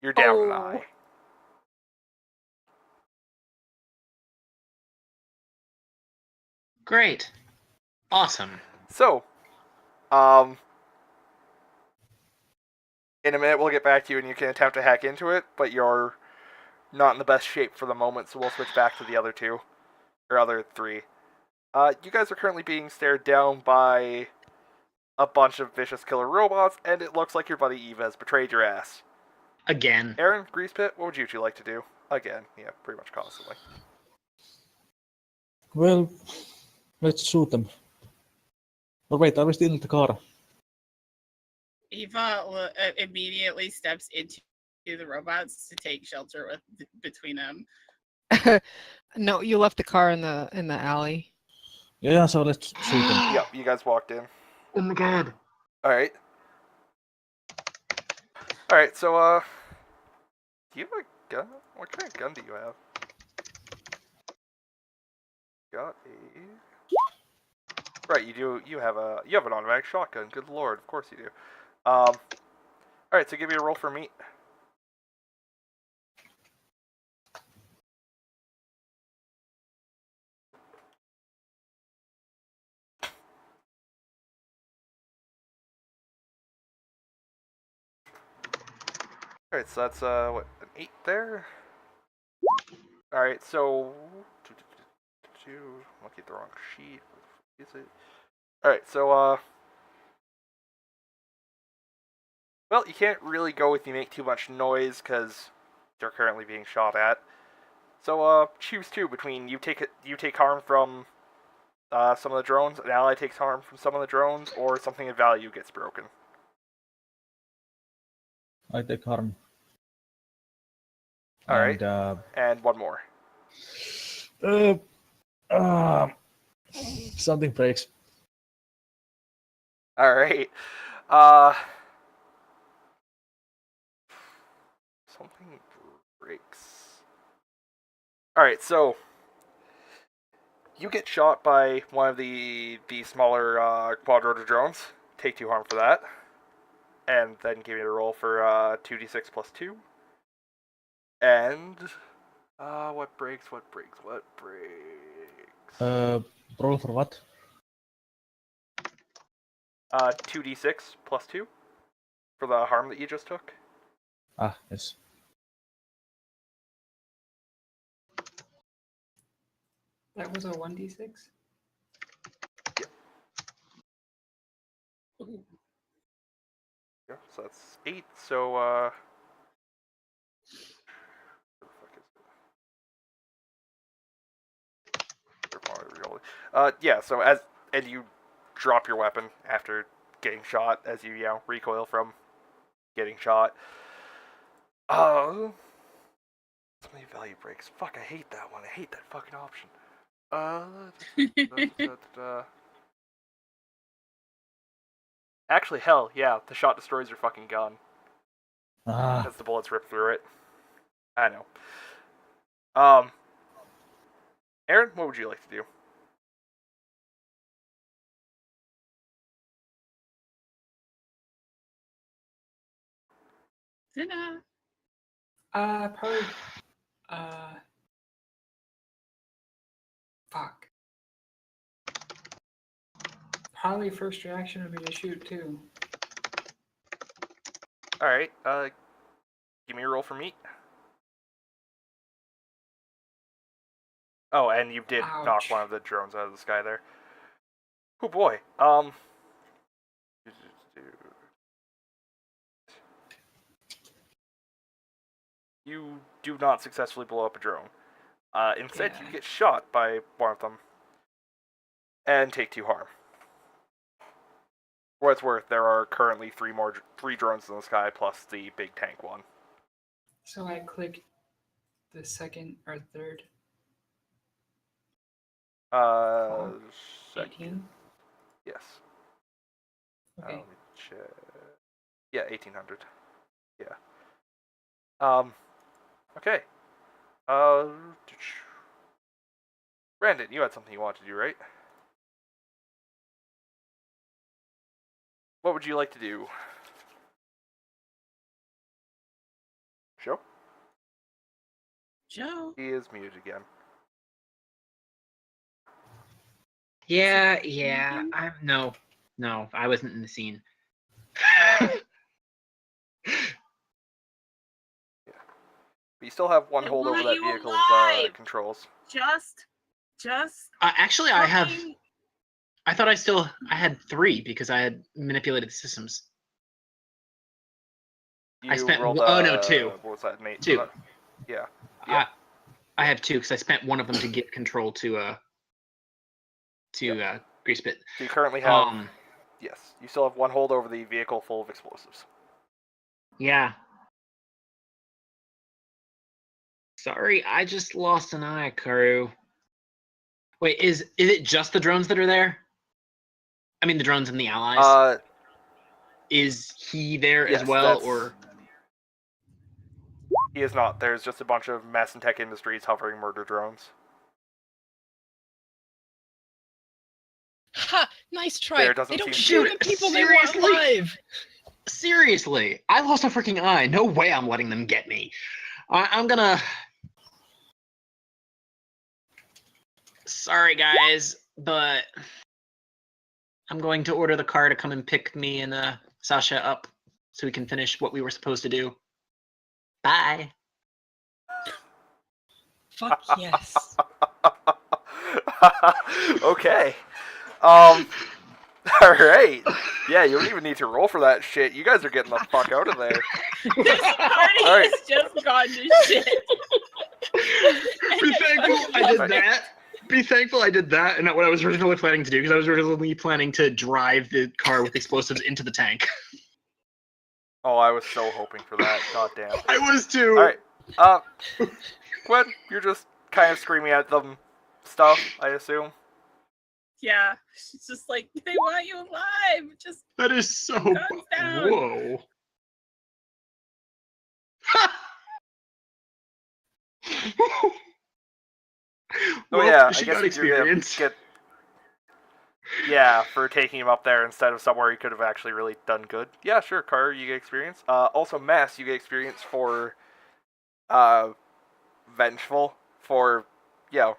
You're down an eye. Great. Awesome. So, in a minute we'll get back to you and you can attempt to hack into it, but you're not in the best shape for the moment, so we'll switch back to the other two. Or other three. You guys are currently being stared down by a bunch of vicious killer robots, and it looks like your buddy Eva has betrayed your ass. Again. Aaron, Greasepit, what would you two like to do? Again, yeah, pretty much constantly. Well, let's shoot them. Or wait, are we still in the car? Eva immediately steps into the robots to take shelter between them. No, you left the car in the alley. Yeah, so let's shoot them. Yep, you guys walked in. Oh my god. Alright. Alright, so, do you have a gun? What kind of gun do you have? Got a... Right, you have an automatic shotgun, good lord, of course you do. Alright, so give me a roll for meat. Alright, so that's, what, an 8 there? Alright, so... Looking at the wrong sheet. Is it? Alright, so, well, you can't really go with you make too much noise, because they're currently being shot at. So, choose two between you take harm from some of the drones, an ally takes harm from some of the drones, or something of value gets broken. I take harm. Alright, And, and one more. Something breaks. Alright, something breaks. Alright, so you get shot by one of the smaller quad-rotor drones. Take 2 harm for that. And then give me a roll for 2d6 plus 2. And what breaks? Roll for what? 2d6 plus 2 for the harm that you just took. Ah, yes. That was a 1d6? Yeah, so that's 8. So where the fuck is it? Yeah. So and you drop your weapon after getting shot, as you recoil from getting shot. Something value breaks. Fuck, I hate that one. I hate that fucking option. Actually, hell, yeah, the shot destroys your fucking gun. Ah, As the bullets rip through it. I know. Aaron, what would you like to do? Ta-da. Probably. Fuck. Probably first reaction would be to shoot too. Alright, give me a roll for meat. Oh, and you did knock Ouch. one of the drones out of the sky there. Oh boy. You do not successfully blow up a drone. Instead, Yeah. you get shot by one of them and take 2 harm. For what it's worth, there are currently 3 drones in the sky plus the big tank one. So I click the second or third. Second. 18? Yes. Okay. Let me check. Yeah, 1800. Yeah. Okay. Brandon, you had something you wanted to do, right? What would you like to do? Joe? Joe. He is muted again. Yeah. No, I wasn't in the scene. But you still have one They hold over want that you vehicle's alive! controls. Just. Actually, I have. fucking- I thought I had 3 because I had manipulated the systems. You I spent rolled oh no 2. What was that, Nate? 2. Yeah. I have 2 because I spent one of them to give control to Greasepit. So you currently have... yes. You still have one hold over the vehicle full of explosives. Yeah. Sorry, I just lost an eye, Karu. Wait, is it just the drones that are there? I mean, the drones and the allies. Is he there yes, as well, that's- or? He is not. There's just a bunch of Mass and Tech Industries hovering murder drones. Ha! Nice try. There doesn't They don't seem to shoot be- at people they want Seriously? alive. Seriously, I lost a freaking eye. No way I'm letting them get me. I'm gonna. Sorry, guys, but I'm going to order the car to come and pick me and Sasha up so we can finish what we were supposed to do. Bye. Fuck yes. Okay. Alright. Yeah, you don't even need to roll for that shit. You guys are getting the fuck out of there. This party Alright. has just gone to shit. Be thankful I did that. Be thankful I did that and not what I was originally planning to do, because I was originally planning to drive the car with explosives into the tank. Oh, I was so hoping for that. God damn. I was too. Alright. Gwen, you're just kind of screaming at them stuff, I assume. Yeah, she's just like, they want you alive. Just That is so. Guns down. Whoa. Oh yeah, she I guess got you're gonna experience. get... Yeah, for taking him up there instead of somewhere he could have actually really done good. Yeah, sure, Carter, you get experience. Also, Mass, you get experience for, Vengeful, for,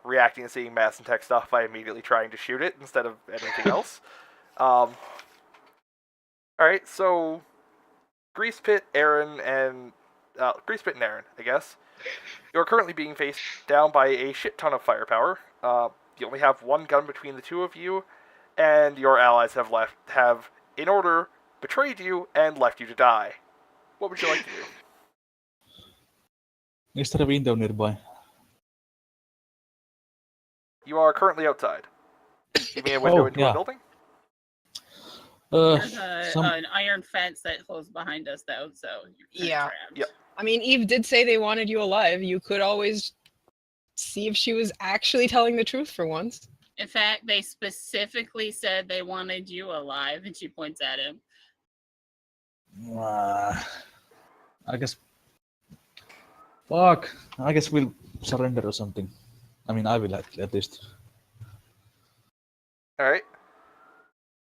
reacting and seeing Mass and Tech stuff by immediately trying to shoot it instead of anything else. Alright, so, Greasepit, Aaron, and, Greasepit and Aaron, I guess. You're currently being faced down by a shit ton of firepower. You only have one gun between the two of you, and your allies have, in order, betrayed you and left you to die. What would you like to do? Is there a window nearby? You are currently outside. You mean a window Oh, into yeah. a building? there's Some an iron fence that closed behind us, though, so you're kinda Yeah. trapped. Yep. I mean, Eve did say they wanted you alive. You could always see if she was actually telling the truth for once. In fact, they specifically said they wanted you alive, and she points at him. I guess. Fuck. I guess we'll surrender or something. I mean, I will at least. Alright.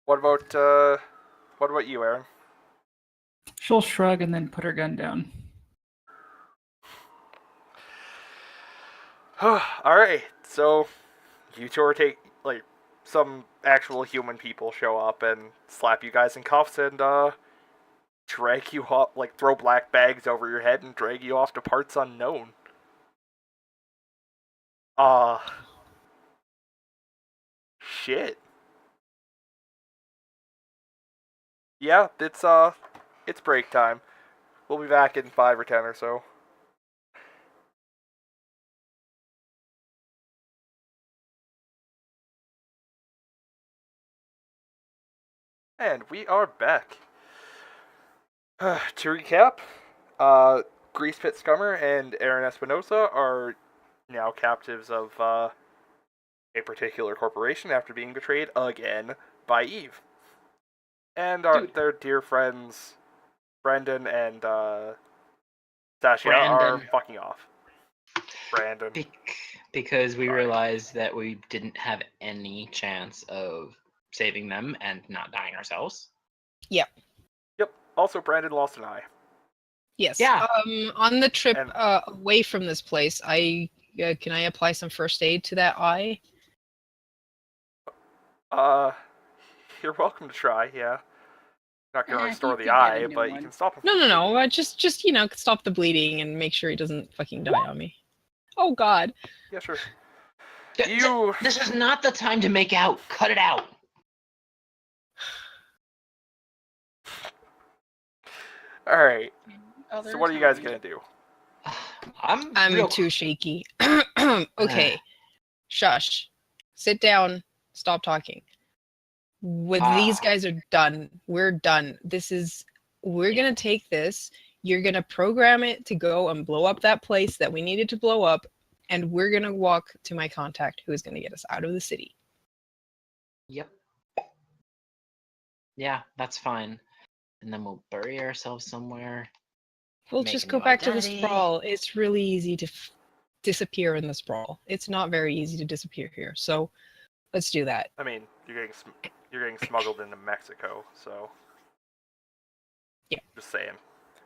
What about you, Aaron? She'll shrug and then put her gun down. Alright, so you two are some actual human people show up and slap you guys in cuffs and drag you up, throw black bags over your head and drag you off to parts unknown. Shit. Yeah, it's break time. We'll be back in 5 or 10 or so. And we are back. To recap, Greasepit Scummer and Aaron Espinosa are now captives of a particular corporation after being betrayed again by Eve. And their dear friends, Brendan and Sasha, are Brandon. fucking off. Brandon. Because we Fine. realized that we didn't have any chance of saving them and not dying ourselves. Yep. Also, Brandon lost an eye. Yes. Yeah. On the trip And- away from this place, can I apply some first aid to that eye? You're welcome to try. Yeah. Not gonna restore You the could get a eye, new but you one. can stop him. No. Just stop the bleeding and make sure he doesn't fucking die on me. Oh God. Yeah, sure. You. This is not the time to make out. Cut it out. All right. Other So what are you guys time. gonna do? I'm real- too shaky. Okay. Shush. Sit down. Stop talking. These guys are done. We're done. We're gonna take this. You're gonna program it to go and blow up that place that we needed to blow up, and we're gonna walk to my contact who is gonna get us out of the city. Yep. Yeah, that's fine. And then we'll bury ourselves somewhere. We'll Make just a go new back to the identity. sprawl. It's really easy to disappear in the sprawl. It's not very easy to disappear here. So let's do that. I mean, you're getting smuggled into Mexico, so. Yeah. Just saying.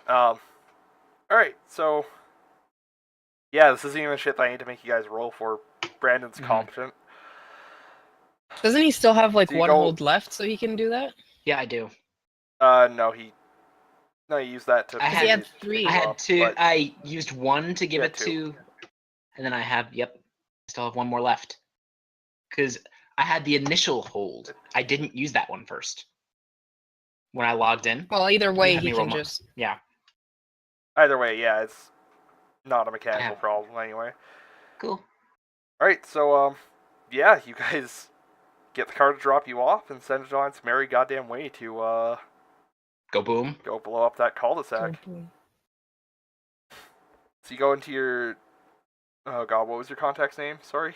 All right. So. Yeah, this isn't even shit that I need to make you guys roll for. Brandon's competent. Doesn't he still have like So you one go- hold left so he can do that? Yeah, I do. No, he used that to. I He had three. I had two. But I used one to give Yeah, it two. to, and then I have. Yep, I still have one more left. Because I had the initial hold. I didn't use that one first. When I logged in. Well, either way, had he me roll can my- just. Yeah. Either way, yeah, it's not a mechanical Yeah. problem anyway. Cool. All right, so yeah, you guys get the car to drop you off and send it on its merry goddamn way to Go boom. go blow up that cul-de-sac. So you go into your. Oh god, what was your contact's name? Sorry,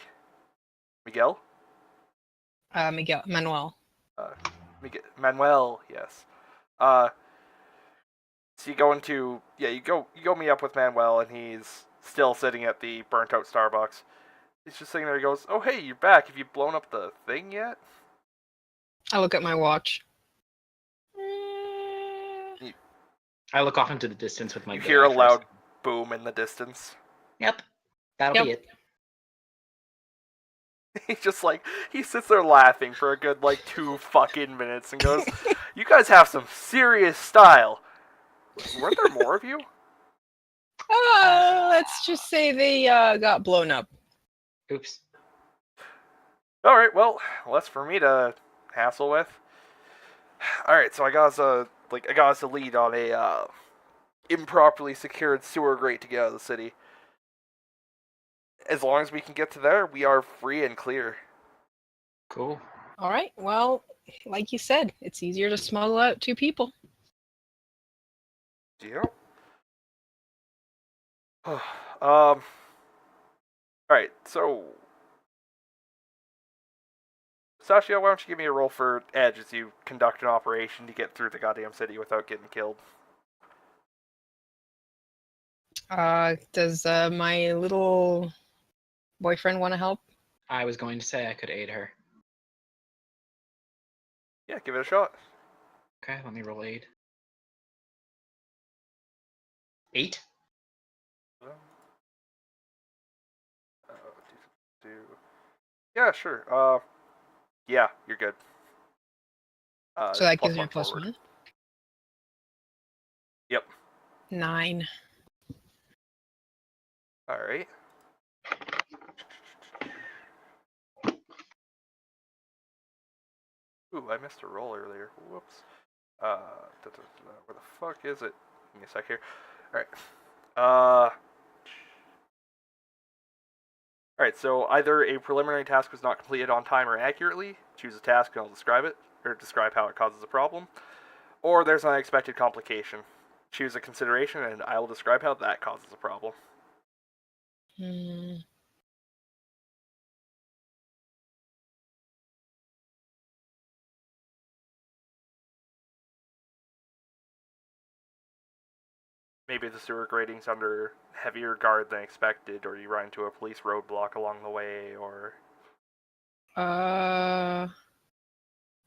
Miguel. Manuel. Manuel, yes. So you go into you go meet up with Manuel, and he's still sitting at the burnt out Starbucks. He's just sitting there. He goes, "Oh hey, you're back. Have you blown up the thing yet?" I look at my watch. I look off into the distance with my. You gun hear a first. loud boom in the distance. Yep. That'll be it. He's just like, he sits there laughing for a good 2 fucking minutes and goes, "You guys have some serious style. Weren't there more of you?" Let's just say they got blown up. Oops. All right, well, less for me to hassle with. All right, so I got us a lead on a improperly secured sewer grate to get out of the city. As long as we can get to there, we are free and clear. Cool. All right. Well, like you said, it's easier to smuggle out 2 people. Yep. All right, so Sasha, why don't you give me a roll for edge as you conduct an operation to get through the goddamn city without getting killed? Does my little boyfriend want to help? I was going to say I could aid her. Yeah, give it a shot. Okay, let me roll aid. 8. Yeah, sure. Yeah, you're good. So that plus gives me a one plus forward. 1. Yep. 9. All right. Ooh, I missed a roll earlier. Whoops. Where the fuck is it? Give me a sec here. All right, so either a preliminary task was not completed on time or accurately, choose a task and I'll describe it, or describe how it causes a problem, or there's an unexpected complication. Choose a consideration and I will describe how that causes a problem. maybe the sewer grading's under heavier guard than expected, or you run into a police roadblock along the way, or...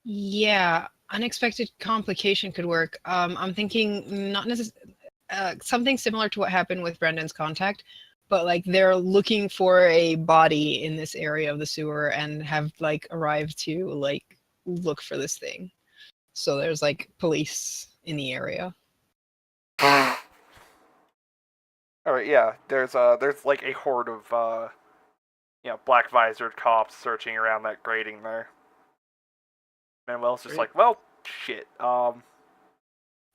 Yeah, unexpected complication could work. I'm thinking not necessarily something similar to what happened with Brendan's contact, but like they're looking for a body in this area of the sewer and have like arrived to like look for this thing. So there's like police in the area. All right, yeah. There's like a horde of black visored cops searching around that grating there. Manuel's just like, well, shit.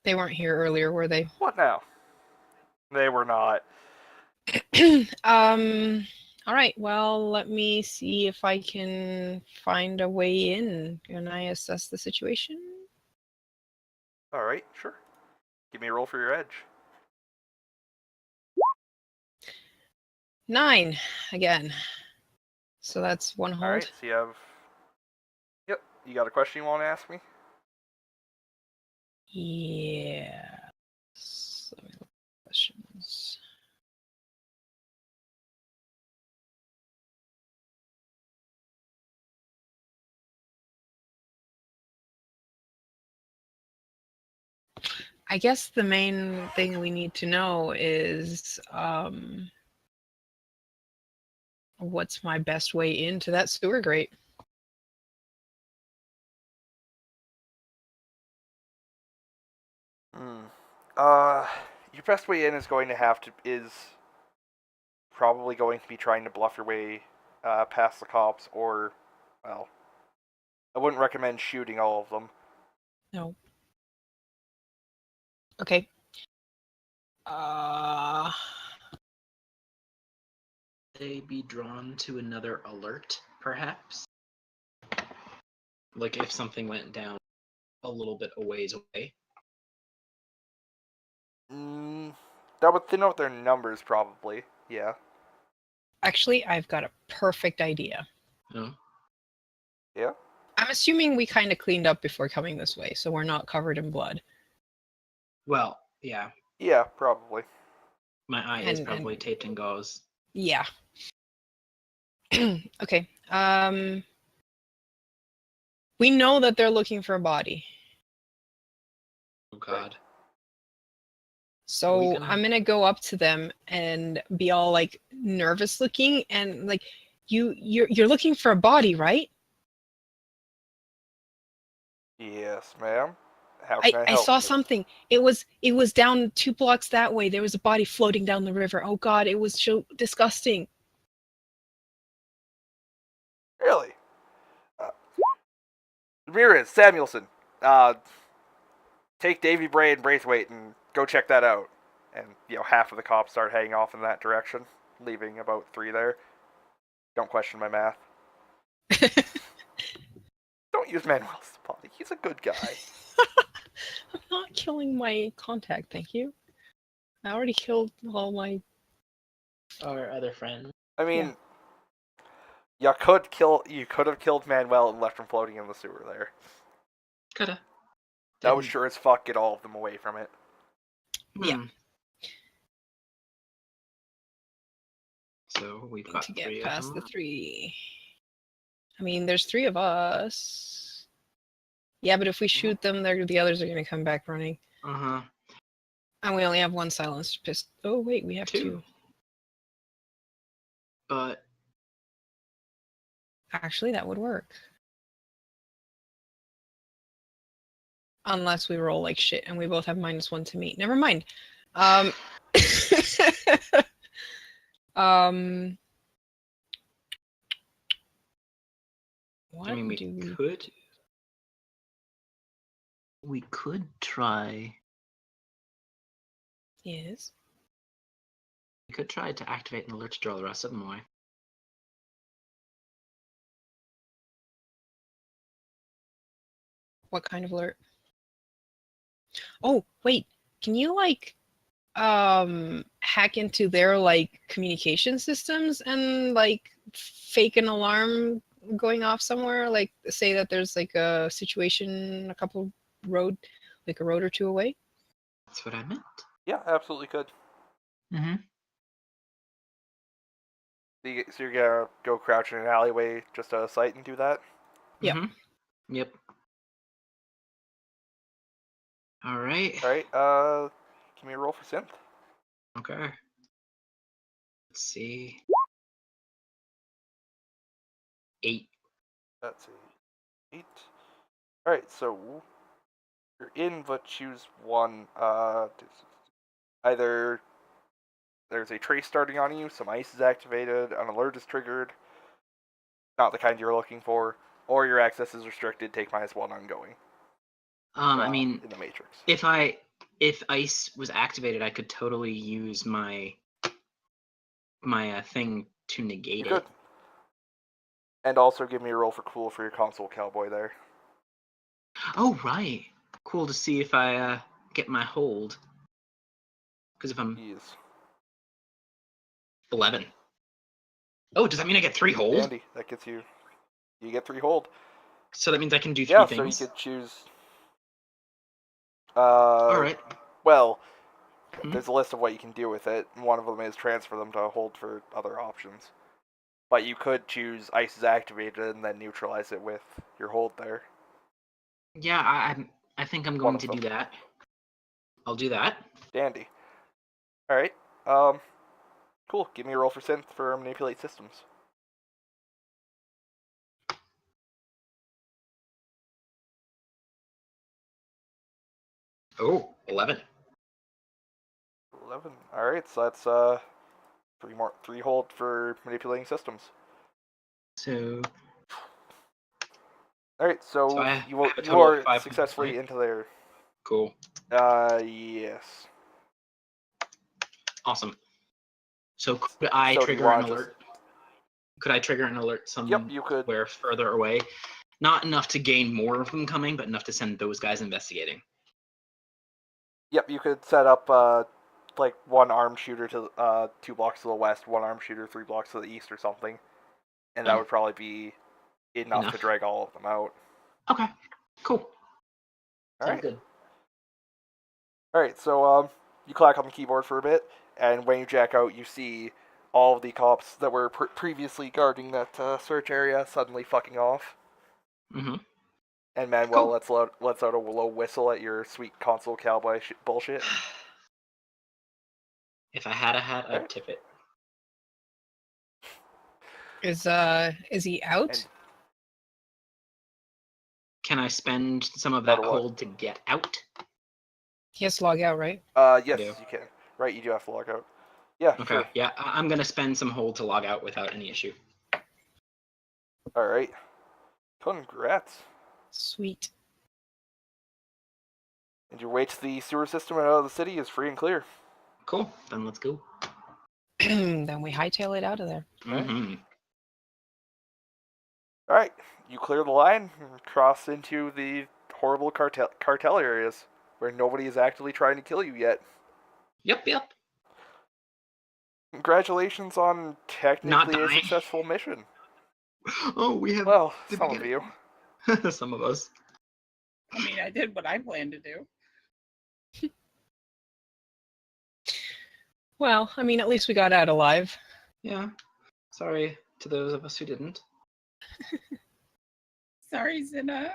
They weren't here earlier, were they? What now? They were not. All right. Well, let me see if I can find a way in. Can I assess the situation? All right, sure. Give me a roll for your edge. 9 again. So that's one hold. All right, so you have... Yep, you got a question you want to ask me? Yeah. Let me look at questions. I guess the main thing we need to know is what's my best way into that sewer grate? Your best way in is probably going to be trying to bluff your way past the cops, or, well, I wouldn't recommend shooting all of them. No. Okay. They be drawn to another alert, perhaps? Like if something went down a little bit a ways away? That would thin out their numbers, probably. Yeah. Actually, I've got a perfect idea. No? Yeah? I'm assuming we kind of cleaned up before coming this way, so we're not covered in blood. Well, yeah. Yeah, probably. My eye is probably taped and gauze. Yeah. Okay. We know that they're looking for a body. Oh God. So I'm gonna go up to them and be all like nervous looking and like, you're looking for a body, right? Yes, ma'am. How can I help I saw you? something. It was down 2 blocks that way. There was a body floating down the river. Oh God, it was so disgusting. Really? Ramirez, Samuelson, take Davy Bray and Braithwaite and go check that out. And, half of the cops start heading off in that direction, leaving about 3 there. Don't question my math. Don't use Manuel's body. He's a good guy. I'm not killing my contact, thank you. I already killed all my... Our other friend. I mean, you could have killed Manuel and left him floating in the sewer there. Coulda. That would sure as fuck get all of them away from it. Yeah. So we've got to get 3 past of the them. 3. I mean, there's 3 of us. Yeah, but if we shoot them, the others are going to come back running. Uh-huh. And we only have 1 silenced pistol. Oh, wait, we have 2. But... Actually, that would work. Unless we roll like shit and we both have -1 to meet. Never mind. What I mean, we could try... Yes. We could try to activate an alert to draw the rest of them away. What kind of alert? Oh, wait. Can you hack into their communication systems and fake an alarm going off somewhere? Like say that there's a situation a road or 2 away? That's what I meant. Yeah, absolutely could. Mm-hmm. So you're gonna go crouch in an alleyway just out of sight and do that? Yep. Mm-hmm. Yep. All right. Alright, give me a roll for synth. Okay. Let's see. 8. That's a 8. Alright, so you're in, but choose one. Either there's a trace starting on you, some ice is activated, an alert is triggered, not the kind you're looking for, or your access is restricted, take -1 ongoing. I mean, in the Matrix. if ice was activated, I could totally use my thing to negate You it. could. And also give me a roll for cool for your console cowboy there. Oh right. Cool to see if I get my hold. Because if I'm Yes. 11. Oh, does that mean I get 3 hold? Andy, that gets you. You get 3 hold. So that means I can do 3 Yeah, things. so you could choose. All right. Well, Hmm? there's a list of what you can do with it. And one of them is transfer them to hold for other options. But you could choose ice is activated and then neutralize it with your hold there. Yeah, I think I'm going to do that. I'll do that. Dandy. All right. Cool. Give me a roll for synth for manipulate systems. Oh, 11. 11. All right. So that's 3 hold for manipulating systems. So. All right. So I you have a total of are 5 successfully points, right? into there. Cool. Yes. Awesome. So could I So do you trigger an want alert? Could I trigger an alert Yep, you could. somewhere further away? Not enough to gain more of them coming, but enough to send those guys investigating. Yep, you could set up like 1 armed shooter to 2 blocks to the west, 1 armed shooter 3 blocks to the east or something, and that would probably be enough to drag all of them out. Okay, cool. Alright. Good. Alright, so you clack on the keyboard for a bit, and when you jack out, you see all of the cops that were previously guarding that search area suddenly fucking off. Mm-hmm. And Manuel lets out a low whistle at your sweet console cowboy bullshit. If I had a hat, I'd tip it. Is he out? And can I spend some of that Out of what? hold to get out? He has to log out, right? Yes, you can. Right, you do have to log out. Yeah, Okay, sure. yeah, I'm gonna spend some hold to log out without any issue. Alright. Congrats. Sweet. And your way to the sewer system and out of the city is free and clear. Cool, then let's go. Then we hightail it out of there. Mm-hmm. Alright, you clear the line and cross into the horrible cartel areas where nobody is actively trying to kill you yet. Yep. Congratulations on technically a successful mission. Oh, we have. Well, some of you. Some of us. I mean, I did what I planned to do. Well, I mean, at least we got out alive. Yeah. Sorry to those of us who didn't. Sorry, Zina.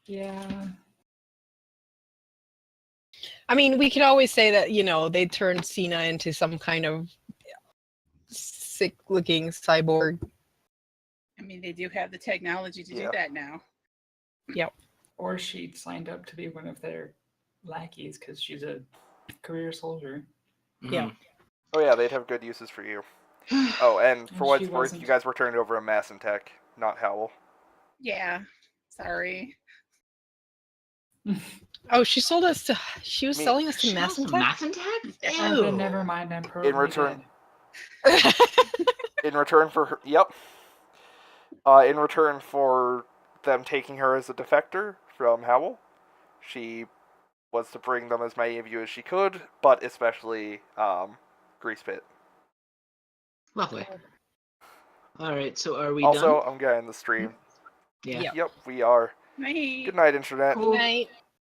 Yeah. I mean, we could always say that, they turned Cena into some kind of sick-looking cyborg. I mean, they do have the technology to do that now. Yep. Or she signed up to be one of their lackeys because she's a career soldier. Yeah. Oh yeah, they'd have good uses for you. Oh, and for what She it's worth, wasn't. you guys were turned over a Mass and Tech, not Howl. Yeah. Sorry. Oh, she sold us to. She was selling us to Mass Mass and Tech? Oh, then never mind. I'm probably return- dead. In return for her, in return for them taking her as a defector from Howl, she was to bring them as many of you as she could, but especially Grease Pit. Lovely. All right, so are we Also, done? I'm gonna end the stream. Yeah. Yep, we are. Night. Good night, Internet. Cool. Night.